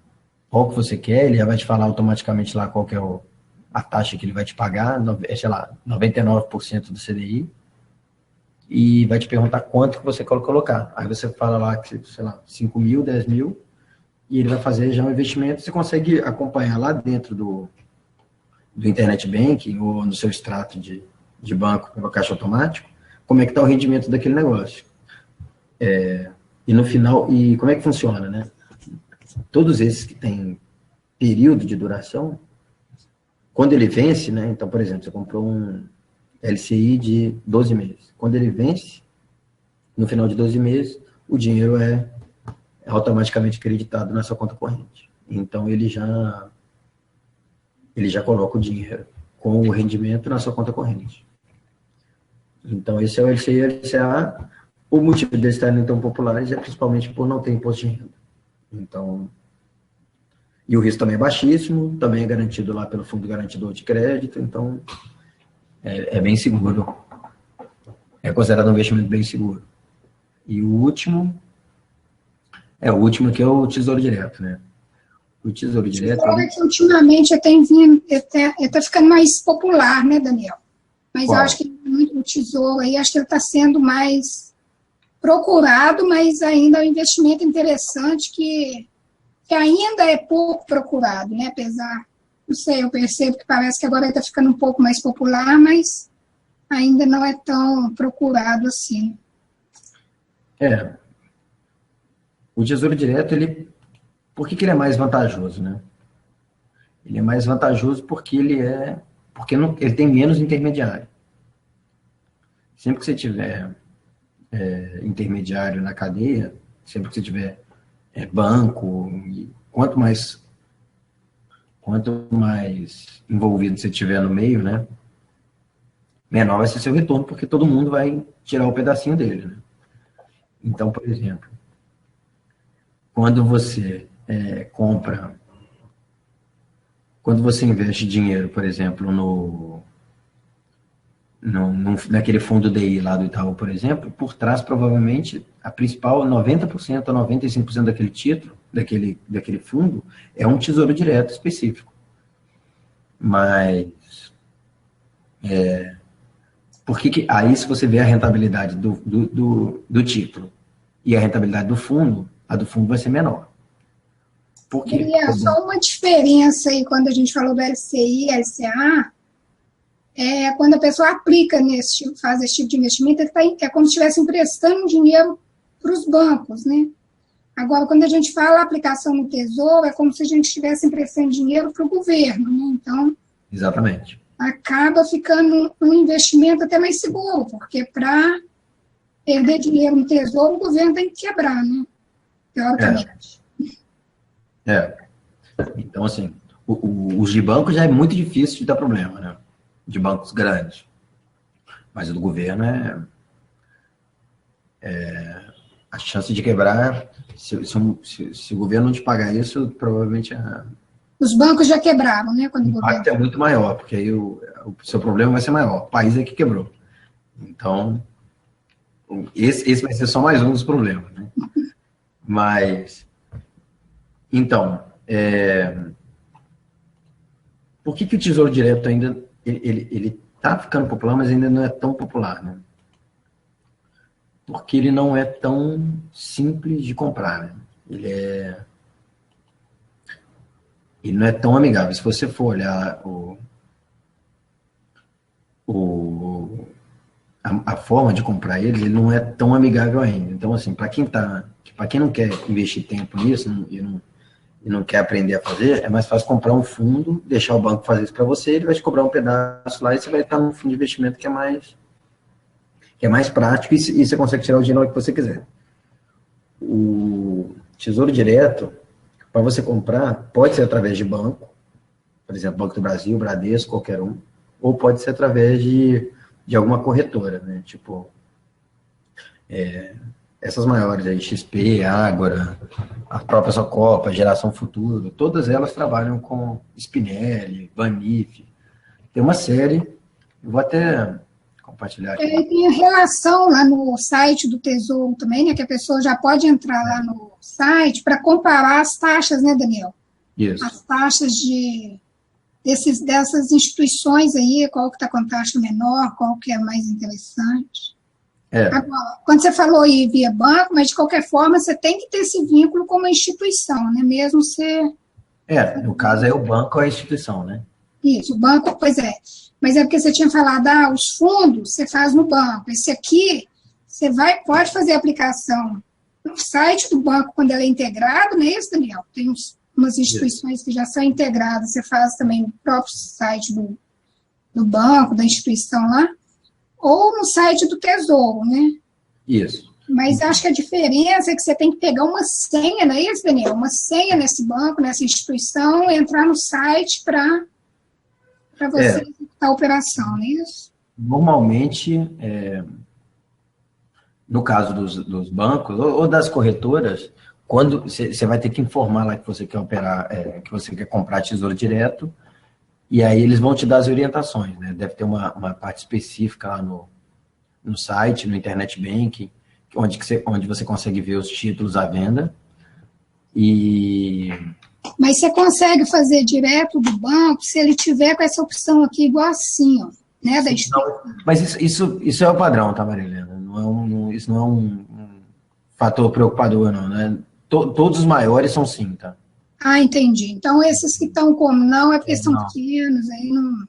qual que você quer, ele já vai te falar automaticamente lá qual que é a taxa que ele vai te pagar, sei lá, 99% do CDI, e vai te perguntar quanto que você quer colocar. Aí você fala lá, sei lá, 5 mil, 10 mil, e ele vai fazer já um investimento. Você consegue acompanhar lá dentro do Internet Banking ou no seu extrato de banco pelo caixa automático, como é que está o rendimento daquele negócio. E no final, e como é que funciona, né? Todos esses que têm período de duração, quando ele vence, né? Então, por exemplo, você comprou um LCI de 12 meses. Quando ele vence, no final de 12 meses, o dinheiro é automaticamente creditado na sua conta corrente. Então, ele já coloca o dinheiro com o rendimento na sua conta corrente. Então, esse é o LCI e o LCA. O motivo deles estarem tão populares é principalmente por não ter imposto de renda. Então, e o risco também é baixíssimo, também é garantido lá pelo Fundo Garantidor de Crédito, então é bem seguro. É considerado um investimento bem seguro. E o último que é o Tesouro Direto, né? O Tesouro Direto... É que ultimamente está ficando mais popular, né, Daniel? Mas eu acho que o Tesouro aí, acho que ele está sendo mais procurado, mas ainda é um investimento interessante que ainda é pouco procurado, né? Apesar, não sei, eu percebo que parece que agora ele está ficando um pouco mais popular, mas ainda não é tão procurado assim. O Tesouro Direto, por que ele é mais vantajoso, né? Ele é mais vantajoso porque ele tem menos intermediário. Sempre que você tiver intermediário na cadeia, sempre que você tiver banco, quanto mais envolvido você tiver no meio, né, menor vai ser seu retorno, porque todo mundo vai tirar um pedacinho dele, né? Então, por exemplo, quando você investe dinheiro, por exemplo, naquele fundo DI lá do Itaú, por exemplo, por trás, provavelmente, a principal, 90% a 95% daquele título, daquele fundo, é um tesouro direto específico. Mas, aí se você vê a rentabilidade do título e a rentabilidade do fundo, a do fundo vai ser menor. Por quê? E só uma diferença aí, quando a gente falou do LCI e LCA, quando a pessoa aplica faz esse tipo de investimento, é como se estivesse emprestando dinheiro para os bancos, né? Agora, quando a gente fala aplicação no Tesouro, é como se a gente estivesse emprestando dinheiro para o governo, né? Então, exatamente. Acaba ficando um investimento até mais seguro, porque para perder dinheiro no Tesouro, o governo tem que quebrar, né? Teoricamente. Então, assim, os de banco já é muito difícil de dar problema, né? De bancos grandes. Mas o do governo a chance de quebrar, se o governo não te pagar isso, provavelmente Os bancos já quebraram, né? o Quando o governo. impacto é muito maior, porque aí o seu problema vai ser maior. O país é que quebrou. Então, esse vai ser só mais um dos problemas, né? Mas, então, por que o Tesouro Direto ainda, ele tá ficando popular, mas ainda não é tão popular, né? Porque ele não é tão simples de comprar, né? Ele não é tão amigável. Se você for olhar a forma de comprar ele não é tão amigável ainda. Então, assim, para quem não quer investir tempo nisso e não quer aprender a fazer, é mais fácil comprar um fundo, deixar o banco fazer isso para você, ele vai te cobrar um pedaço lá e você vai estar num fundo de investimento que é mais prático e você consegue tirar o dinheiro que você quiser. O Tesouro Direto, para você comprar, pode ser através de banco, por exemplo, Banco do Brasil, Bradesco, qualquer um, ou pode ser através de alguma corretora, né? Tipo, essas maiores aí, XP, Ágora, a própria Socopa, Geração Futuro, todas elas trabalham com Spinelli, Banif. Tem uma série, eu vou até compartilhar aqui. Tem a relação lá no site do Tesouro também, né? Que a pessoa já pode entrar lá no site para comparar as taxas, né, Daniel? Isso. As taxas dessas instituições aí, qual que está com taxa menor, qual que é mais interessante. Agora, quando você falou aí via banco, mas de qualquer forma você tem que ter esse vínculo com uma instituição, né? Mesmo você... No caso é o banco ou a instituição, né? Isso, o banco, pois é. Mas é porque você tinha falado, os fundos você faz no banco. Esse aqui, você pode fazer a aplicação no site do banco quando ela é integrado, não é isso, Daniel? Tem umas instituições que já são integradas, você faz também no próprio site do banco, da instituição lá, ou no site do Tesouro, né? Isso. Mas acho que a diferença é que você tem que pegar uma senha, não é isso, Daniel? Uma senha nesse banco, nessa instituição, entrar no site para você executar a operação, não é isso? Normalmente, no caso dos bancos ou das corretoras, quando você vai ter que informar lá que você quer operar, que você quer comprar Tesouro Direto, e aí eles vão te dar as orientações, né? Deve ter uma parte específica lá no site, no Internet Banking, onde você consegue ver os títulos à venda. Mas você consegue fazer direto do banco se ele tiver com essa opção aqui, igual assim, ó, né? Da mas isso é o padrão, tá, Marilena? Isso não é um fator preocupador, não, né? Todos os maiores são sim, tá? Entendi. Então, esses que estão como não, é porque são pequenos, aí não...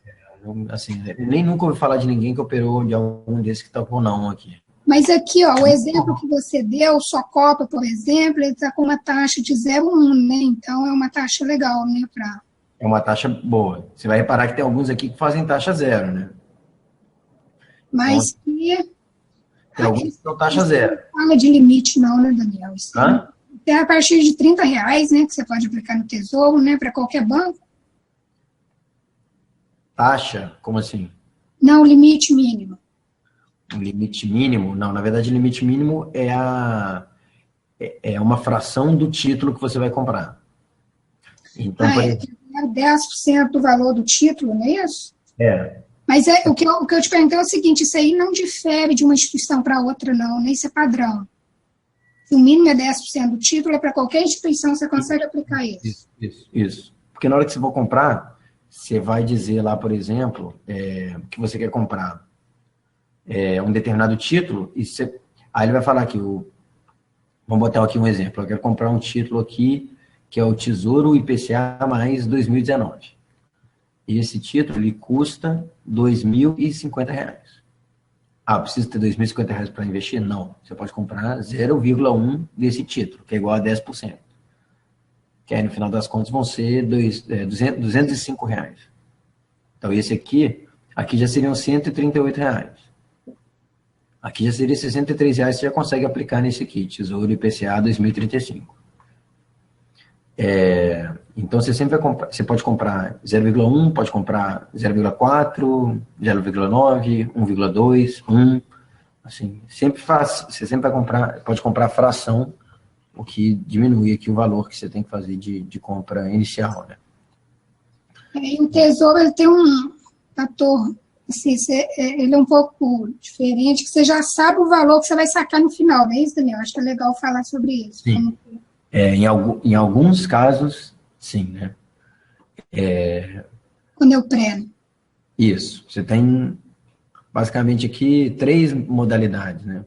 Assim, nem nunca ouvi falar de ninguém que operou de algum desses que está com não aqui. Mas aqui, ó, o exemplo que você deu, Socopa, por exemplo, ele está com uma taxa de 0,1, né? Então, é uma taxa legal, né? É uma taxa boa. Você vai reparar que tem alguns aqui que fazem taxa zero, né? Mas então, tem alguns que são taxa zero. Não fala de limite não, né, Daniel? Hã? É a partir de R$30, né, que você pode aplicar no Tesouro, né, para qualquer banco. Taxa? Como assim? Não, limite mínimo. O limite mínimo? Não, na verdade, o limite mínimo é uma fração do título que você vai comprar. Então, por exemplo, 10% do valor do título, não é isso? Mas o que eu te perguntei é o seguinte, isso aí não difere de uma instituição para outra, não, nem isso é padrão. Se o mínimo é 10% do título, é para qualquer instituição, você consegue aplicar isso. Isso. Porque na hora que você for comprar, você vai dizer lá, por exemplo, que você quer comprar um determinado título, aí ele vai falar aqui, vamos botar aqui um exemplo, eu quero comprar um título aqui, que é o Tesouro IPCA mais 2019. E esse título, ele custa R$2.050. Precisa ter R$2.050 para investir? Não. Você pode comprar 0,1 desse título, que é igual a 10%. Que aí, no final das contas, vão ser R$205. Então, esse aqui já seriam R$138. Aqui já seria R$63, você já consegue aplicar nesse aqui, Tesouro IPCA 2035. Então, você sempre vai comprar, você pode comprar 0,1, pode comprar 0,4, 0,9, 1,2, 1. Assim, sempre faz, você sempre vai comprar, pode comprar fração, o que diminui aqui o valor que você tem que fazer de compra inicial, né? E o Tesouro, ele tem um fator, assim, ele é um pouco diferente, que você já sabe o valor que você vai sacar no final, não é isso, Daniel? Acho que é legal falar sobre isso. Sim. Em alguns casos, sim, né? Quando eu preno. Isso. Você tem, basicamente, aqui 3 modalidades, né?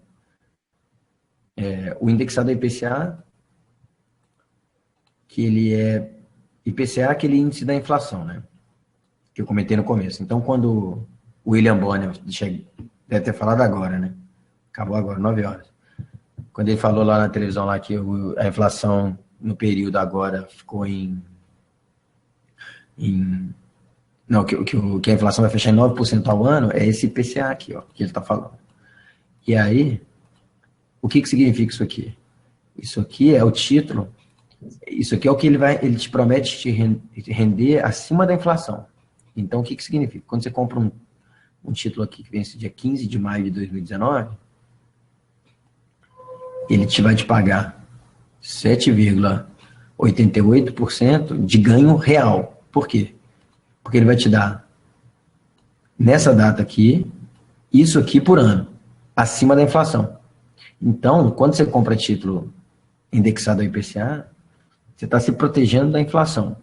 O indexado IPCA, que ele é IPCA, aquele índice da inflação, né? Que eu comentei no começo. Então, quando o William Bonner, deve ter falado agora, né? Acabou agora, 9 horas. Quando ele falou lá na televisão lá que a inflação no período agora ficou não, que a inflação vai fechar em 9% ao ano, é esse IPCA aqui, ó, que ele está falando. E aí, o que significa isso aqui? Isso aqui é o título, isso aqui é o que ele te promete te render acima da inflação. Então, o que significa? Quando você compra um título aqui que vence dia 15 de maio de 2019, ele vai te pagar 7,88% de ganho real. Por quê? Porque ele vai te dar, nessa data aqui, isso aqui por ano, acima da inflação. Então, quando você compra título indexado ao IPCA, você está se protegendo da inflação.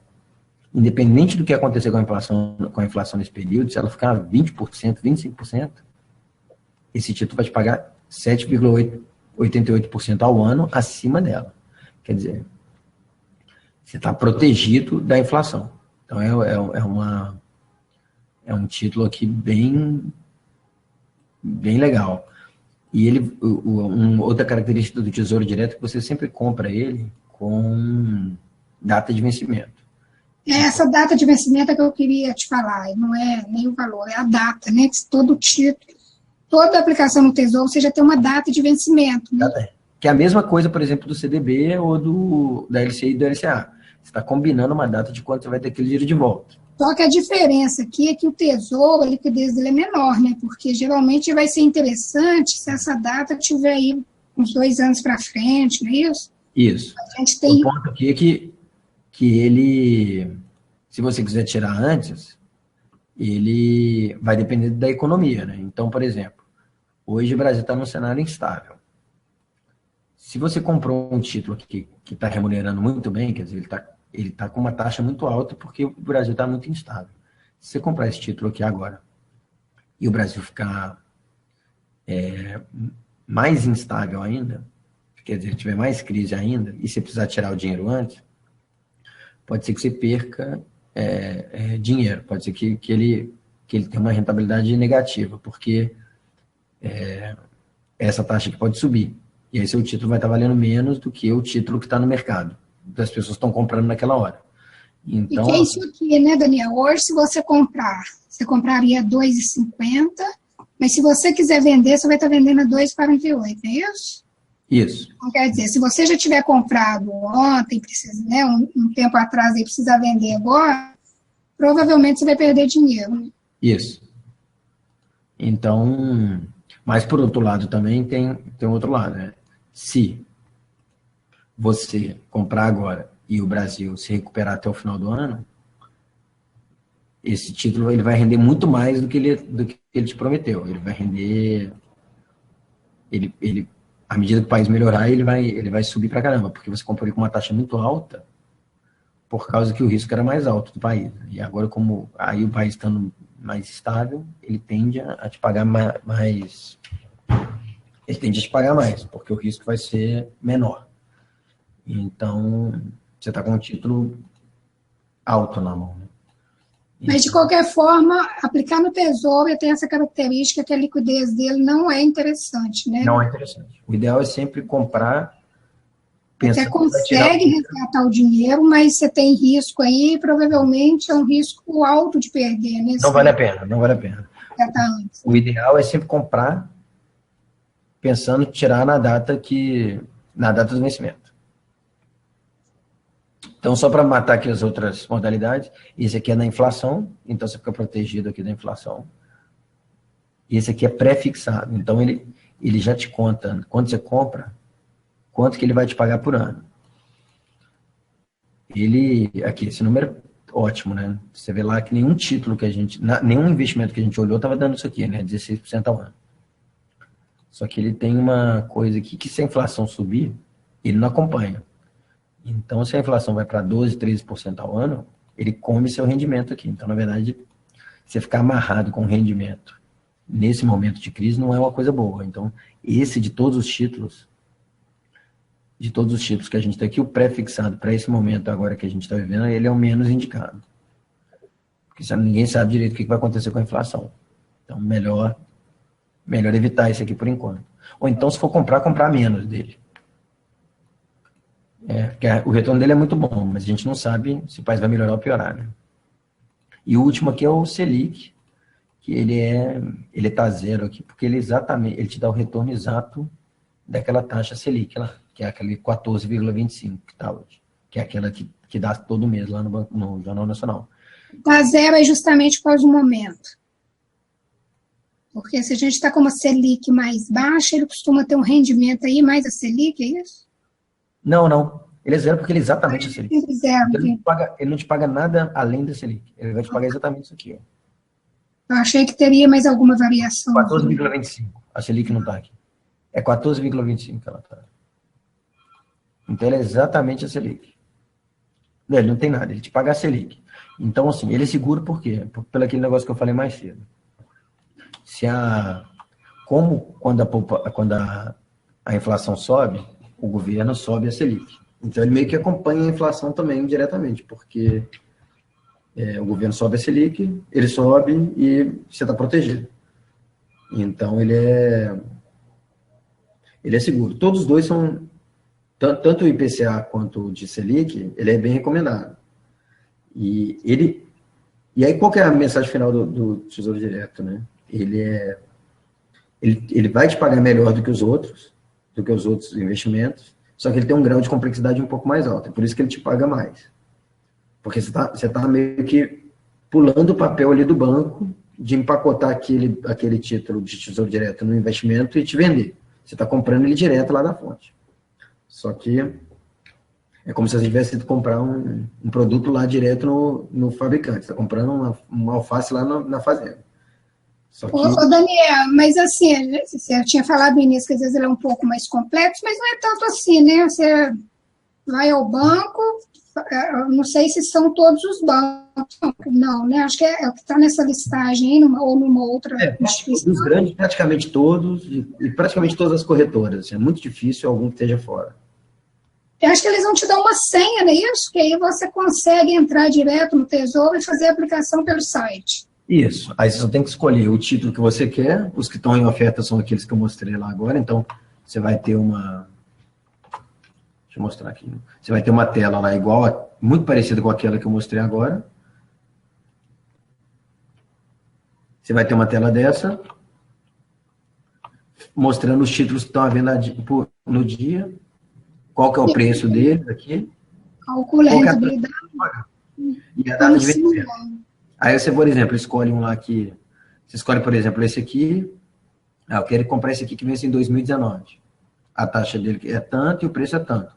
Independente do que acontecer com a inflação nesse período, se ela ficar 20%, 25%, esse título vai te pagar 7,88% ao ano acima dela. Quer dizer, você está protegido da inflação. Então, é um título aqui bem legal. E outra característica do Tesouro Direto é que você sempre compra ele com data de vencimento. Essa data de vencimento é que eu queria te falar, não é nem o valor, é a data, né? Todo título, toda aplicação no Tesouro, você já tem uma data de vencimento, né? Que é a mesma coisa, por exemplo, do CDB ou da LCI e do LCA. Você está combinando uma data de quando você vai ter aquele dinheiro de volta. Só que a diferença aqui é que o Tesouro, a liquidez dele é menor, né? Porque geralmente vai ser interessante se essa data tiver aí uns 2 anos para frente, não é isso? Isso. A gente tem... O ponto aqui é que ele, se você quiser tirar antes, ele vai depender da economia, né? Então, por exemplo, hoje o Brasil está num cenário instável. Se você comprou um título que está remunerando muito bem, quer dizer, ele tá com uma taxa muito alta porque o Brasil está muito instável. Se você comprar esse título aqui agora e o Brasil ficar mais instável ainda, quer dizer, tiver mais crise ainda, e você precisar tirar o dinheiro antes, pode ser que você perca dinheiro, pode ser que ele tenha uma rentabilidade negativa, porque essa taxa aqui pode subir. E aí seu título vai estar valendo menos do que o título que está no mercado. Das pessoas estão comprando naquela hora. Então, e que é isso aqui, né, Daniel? Hoje, se você comprar, você compraria 2,50, mas se você quiser vender, você vai estar vendendo a 2,48, é isso? Isso. Então, quer dizer, se você já tiver comprado ontem, precisa, né, um tempo atrás e precisa vender agora, provavelmente você vai perder dinheiro. Né? Isso. Então, mas por outro lado também tem outro lado, né? Se você comprar agora e o Brasil se recuperar até o final do ano, esse título ele vai render muito mais do que ele te prometeu. Ele vai render... à medida que o país melhorar, ele vai subir pra caramba, porque você comprou ele com uma taxa muito alta, por causa que o risco era mais alto do país. E agora, como aí o país estando mais estável, ele tende a te pagar mais... Ele tende a te pagar mais, porque o risco vai ser menor. Então, você está com um título alto na mão. Né? Mas, de qualquer forma, aplicar no Tesouro tem essa característica que a liquidez dele não é interessante, né? Não é interessante. O ideal é sempre comprar pensando... Você consegue resgatar o dinheiro, mas você tem risco aí, provavelmente é um risco alto de perder. Né? Não vale a pena, não vale a pena. O ideal é sempre comprar pensando em tirar na data do vencimento. Então, só para matar aqui as outras modalidades, esse aqui é na inflação, então você fica protegido aqui da inflação. Esse aqui é pré-fixado, então ele já te conta, quando você compra, quanto que ele vai te pagar por ano. Aqui, esse número é ótimo, né? Você vê lá que nenhum título que nenhum investimento que a gente olhou estava dando isso aqui, né? 16% ao ano. Só que ele tem uma coisa aqui, que se a inflação subir, ele não acompanha. Então, se a inflação vai para 12%, 13% ao ano, ele come seu rendimento aqui. Então, na verdade, você ficar amarrado com o rendimento nesse momento de crise não é uma coisa boa. Então, esse de todos os títulos que a gente tem aqui, o pré-fixado para esse momento agora que a gente está vivendo, ele é o menos indicado. Porque ninguém sabe direito o que vai acontecer com a inflação. Então, melhor evitar esse aqui por enquanto. Ou então, se for comprar menos dele. Porque o retorno dele é muito bom, mas a gente não sabe se o país vai melhorar ou piorar, né? E o último aqui é o Selic, que ele está zero aqui, porque ele te dá o retorno exato daquela taxa Selic lá, que é aquele 14,25 que está hoje, que é aquela que dá todo mês lá no Jornal Nacional. Está zero é justamente por causa do momento. Porque se a gente está com uma Selic mais baixa, ele costuma ter um rendimento aí mais a Selic, é isso? Não. Ele é zero porque ele é exatamente a Selic. Zero, então, ele não te paga nada além da Selic. Ele vai te pagar exatamente isso aqui. Ó. Eu achei que teria mais alguma variação. 14,25. A Selic não está aqui. É 14,25 que ela está. Então, ele é exatamente a Selic. Ele não tem nada, ele te paga a Selic. Então, assim, ele é seguro por quê? Pelo aquele negócio que eu falei mais cedo. Quando a inflação sobe, o governo sobe a Selic. Então, ele meio que acompanha a inflação também indiretamente, porque o governo sobe a Selic, ele sobe e você está protegido. Então, ele é seguro. Todos os dois são, tanto o IPCA quanto o de Selic, ele é bem recomendado. E aí, qual que é a mensagem final do Tesouro Direto, né? Ele vai te pagar melhor do que os outros investimentos, só que ele tem um grau de complexidade um pouco mais alto, é por isso que ele te paga mais. Porque você tá meio que pulando o papel ali do banco, de empacotar aquele título de Tesouro Direto no investimento e te vender. Você está comprando ele direto lá da fonte. Só que é como se você tivesse ido comprar um produto lá direto no fabricante. Você está comprando uma alface lá na fazenda. Só que... Ô, Daniel, mas assim, você tinha falado no início que às vezes ele é um pouco mais complexo, mas não é tanto assim, né? Você vai ao banco, eu não sei se são todos os bancos, não, né? Acho que é o que está nessa listagem aí, ou numa outra instituição. Os grandes, praticamente todos, e praticamente todas as corretoras. É muito difícil algum que esteja fora. Eu acho que eles vão te dar uma senha, não é isso? Que aí você consegue entrar direto no Tesouro e fazer a aplicação pelo site. Isso. Aí você só tem que escolher o título que você quer. Os que estão em oferta são aqueles que eu mostrei lá agora. Então, você vai ter uma... Deixa eu mostrar aqui. Você vai ter uma tela lá igual, muito parecida com aquela que eu mostrei agora. Você vai ter uma tela dessa, mostrando os títulos que estão à venda no dia, qual que é o preço deles aqui. Calcula a rentabilidade. E a data de vencimento. Aí você, por exemplo, escolhe um lá que... Você escolhe, por exemplo, esse aqui. Eu quero comprar esse aqui que vence em 2019. A taxa dele é tanto e o preço é tanto.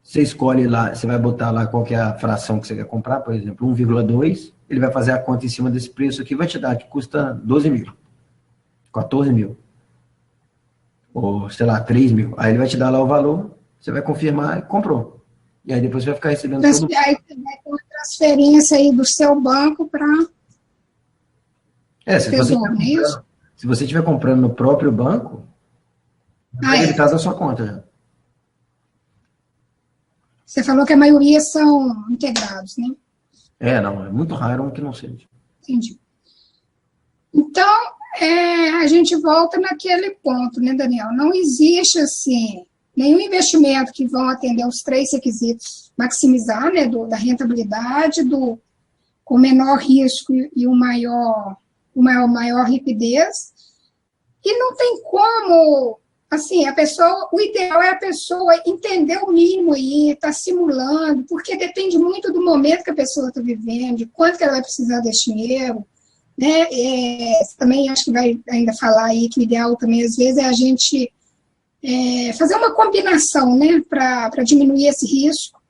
Você escolhe lá, você vai botar lá qual que é a fração que você quer comprar, por exemplo, 1,2. Ele vai fazer a conta em cima desse preço aqui, vai te dar que custa 12 mil, 14 mil. Ou, sei lá, 3 mil. Aí ele vai te dar lá o valor, você vai confirmar e comprou. E aí depois você vai ficar recebendo Aí você vai ter uma transferência aí do seu banco para... se você estiver comprando no próprio banco, vai debitar da sua conta já. Você falou que a maioria são integrados, né? Não, é muito raro um que não seja. Entendi. Então, a gente volta naquele ponto, né, Daniel? Não existe, assim, nenhum investimento que vão atender os 3 requisitos, maximizar, né, da rentabilidade, com menor risco e maior liquidez. E não tem como assim, a pessoa, o ideal é a pessoa entender o mínimo aí, estar simulando, porque depende muito do momento que a pessoa está vivendo, de quanto que ela vai precisar desse dinheiro, né? Também acho que vai ainda falar aí que o ideal também, às vezes, é a gente fazer uma combinação, né, para diminuir esse risco.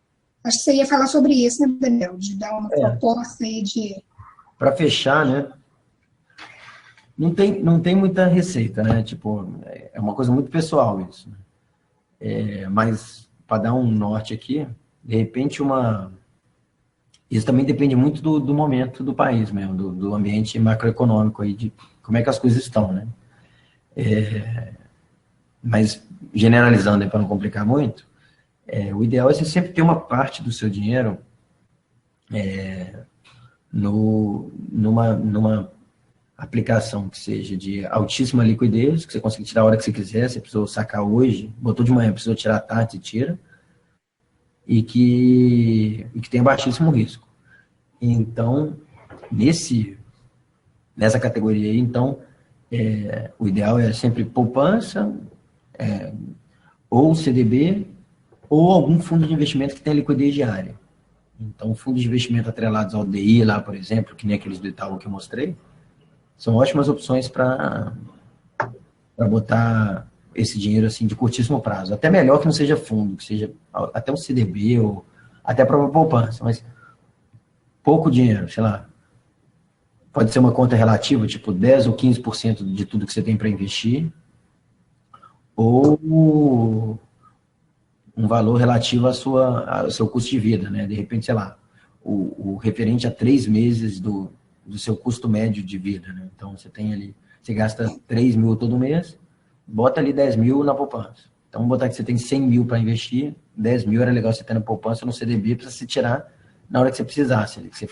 Acho que você ia falar sobre isso, né, Daniel? De dar uma proposta aí de... Para fechar, né? Não tem muita receita, né? Tipo, é uma coisa muito pessoal isso. Mas, para dar um norte aqui, de repente isso também depende muito do momento do país mesmo, do ambiente macroeconômico aí, de como é que as coisas estão, né? Mas, generalizando, para não complicar muito, o ideal é você sempre ter uma parte do seu dinheiro numa aplicação que seja de altíssima liquidez, que você consiga tirar a hora que você quiser, você precisou sacar hoje, botou de manhã, precisou tirar à tarde, você tira, e que tenha baixíssimo risco. Então, nessa categoria aí, então, o ideal é sempre poupança, ou CDB, ou algum fundo de investimento que tenha liquidez diária. Então, fundos de investimento atrelados ao DI lá, por exemplo, que nem aqueles do Itaú que eu mostrei, são ótimas opções para botar esse dinheiro assim de curtíssimo prazo. Até melhor que não seja fundo, que seja até um CDB ou até a própria poupança, mas pouco dinheiro, sei lá. Pode ser uma conta relativa, tipo 10 ou 15% de tudo que você tem para investir, ou um valor relativo ao seu custo de vida, né? De repente, sei lá, o referente a 3 meses do seu custo médio de vida, né? Então, você tem ali, você gasta 3 mil todo mês, bota ali 10 mil na poupança. Então, vamos botar que você tem 100 mil para investir, 10 mil era legal você ter na poupança, no CDB, para você tirar na hora que você precisasse, que você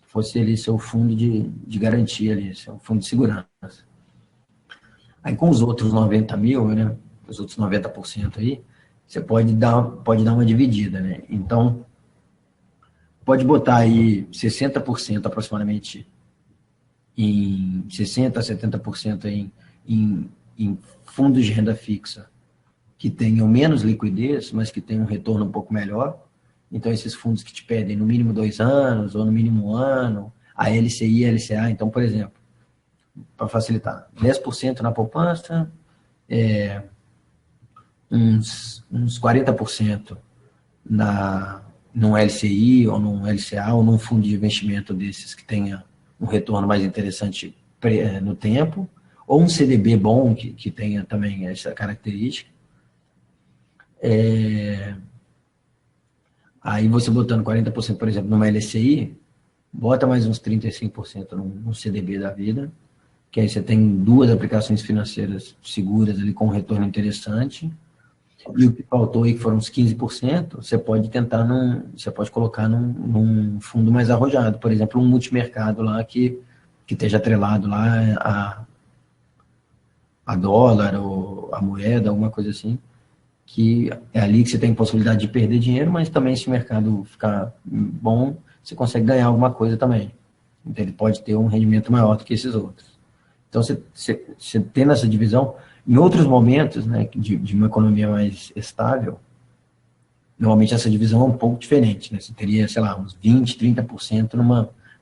fosse ali seu fundo de garantia ali, seu fundo de segurança. Aí, com os outros 90 mil, né? Os outros 90% aí, você pode dar uma dividida, né? Então, pode botar aí 60% aproximadamente, 60% a 70% em fundos de renda fixa que tenham menos liquidez, mas que tenham um retorno um pouco melhor. Então, esses fundos que te pedem no mínimo 2 anos, ou no mínimo 1 ano, a LCI, a LCA. Então, por exemplo, para facilitar, 10% na poupança, uns 40% num LCI, ou num LCA, ou num fundo de investimento desses que tenha um retorno mais interessante no tempo, ou um CDB bom que tenha também essa característica. Aí você botando 40%, por exemplo, numa LCI, bota mais uns 35% num CDB da vida, que aí você tem 2 aplicações financeiras seguras ali com um retorno interessante. E o que faltou aí, que foram uns 15%, você pode colocar num fundo mais arrojado, por exemplo, um multimercado lá que esteja atrelado lá a dólar ou a moeda, alguma coisa assim, que é ali que você tem possibilidade de perder dinheiro, mas também se o mercado ficar bom, você consegue ganhar alguma coisa também. Então ele pode ter um rendimento maior do que esses outros. Então você tendo essa divisão, em outros momentos, né, de uma economia mais estável, normalmente essa divisão é um pouco diferente, né? Você teria, sei lá, uns 20%, 30%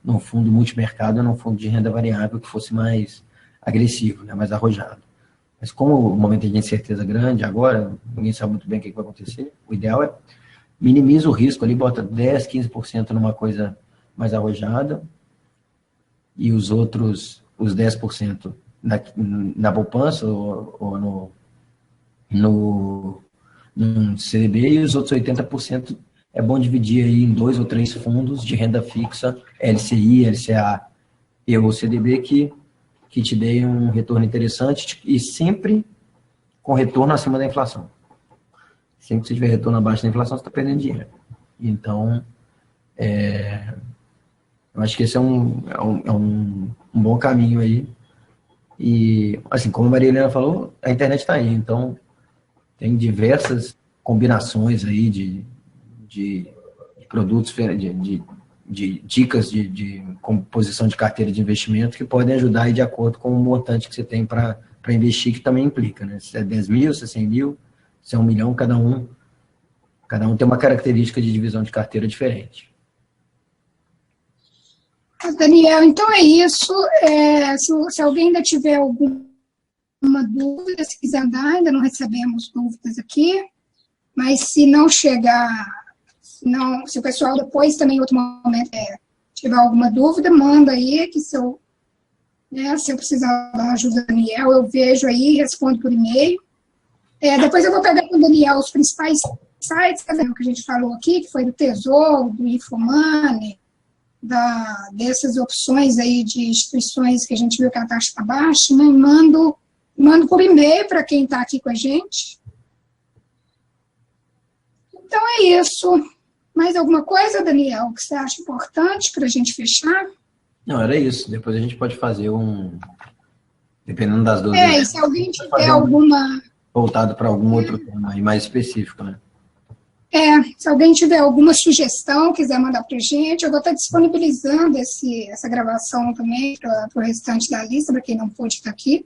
num fundo multimercado, num fundo de renda variável que fosse mais agressivo, né, mais arrojado. Mas como o momento de incerteza grande agora, ninguém sabe muito bem o que vai acontecer, o ideal é minimiza o risco ali, bota 10%, 15% numa coisa mais arrojada e os 10% na poupança ou no CDB, e os outros 80% é bom dividir aí em 2 ou 3 fundos de renda fixa, LCI, LCA e o CDB, que te deem um retorno interessante e sempre com retorno acima da inflação. Sempre que você tiver retorno abaixo da inflação, você está perdendo dinheiro. Então, eu acho que esse é um bom caminho aí. E, assim, como a Maria Helena falou, a internet está aí. Então, tem diversas combinações aí de produtos, de dicas de composição de carteira de investimento que podem ajudar aí de acordo com o montante que você tem para para investir, que também implica, né? Se é 10 mil, se é 100 mil, se é 1 milhão, cada um tem uma característica de divisão de carteira diferente. Daniel, então é isso. Se alguém ainda tiver alguma dúvida, se quiser andar, ainda não recebemos dúvidas aqui, mas se não chegar, se o pessoal depois também, em outro momento, tiver alguma dúvida, manda aí, que se eu precisar da ajuda do Daniel, eu vejo aí e respondo por e-mail. Depois eu vou pegar com o Daniel os principais sites, que a gente falou aqui, que foi do Tesouro, do Infomoney, dessas opções aí de instituições que a gente viu que a taxa está baixa, né? Mando por e-mail para quem está aqui com a gente. Então é isso. Mais alguma coisa, Daniel, que você acha importante para a gente fechar? Não, era isso. Depois a gente pode fazer dependendo das dúvidas. E se alguém tiver alguma... voltado para algum outro tema aí mais específico, né? Se alguém tiver alguma sugestão, quiser mandar para a gente, eu vou estar disponibilizando essa gravação também para o restante da lista, para quem não pôde estar aqui.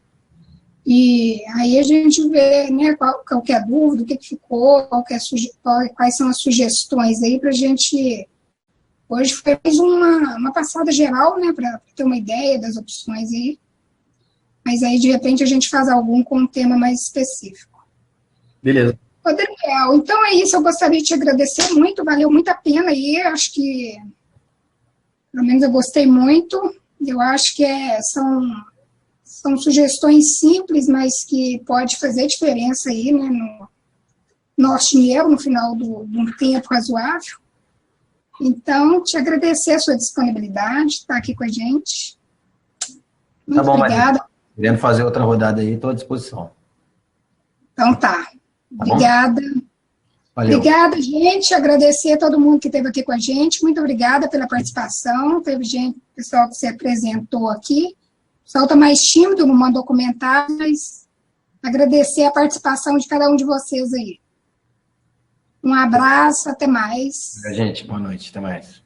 E aí a gente vê, né, qual que é a dúvida, o que ficou, quais são as sugestões aí para a gente... Hoje foi mais uma passada geral, né, para ter uma ideia das opções aí. Mas aí, de repente, a gente faz algum com um tema mais específico. Beleza. Ô, Daniel, então é isso, eu gostaria de te agradecer muito, valeu muito a pena aí, acho que, pelo menos eu gostei muito, eu acho que são sugestões simples, mas que pode fazer diferença aí, né, no nosso dinheiro, no final de um tempo razoável. Então, te agradecer a sua disponibilidade, estar aqui com a gente. Muito obrigada. Maria. Querendo fazer outra rodada aí, estou à disposição. Então tá. Obrigada. Valeu. Obrigada, gente. Agradecer a todo mundo que esteve aqui com a gente. Muito obrigada pela participação. Teve pessoal que se apresentou aqui. O pessoal está mais tímido, não mandou comentários, mas agradecer a participação de cada um de vocês aí. Um abraço, até mais. Gente, boa noite, até mais.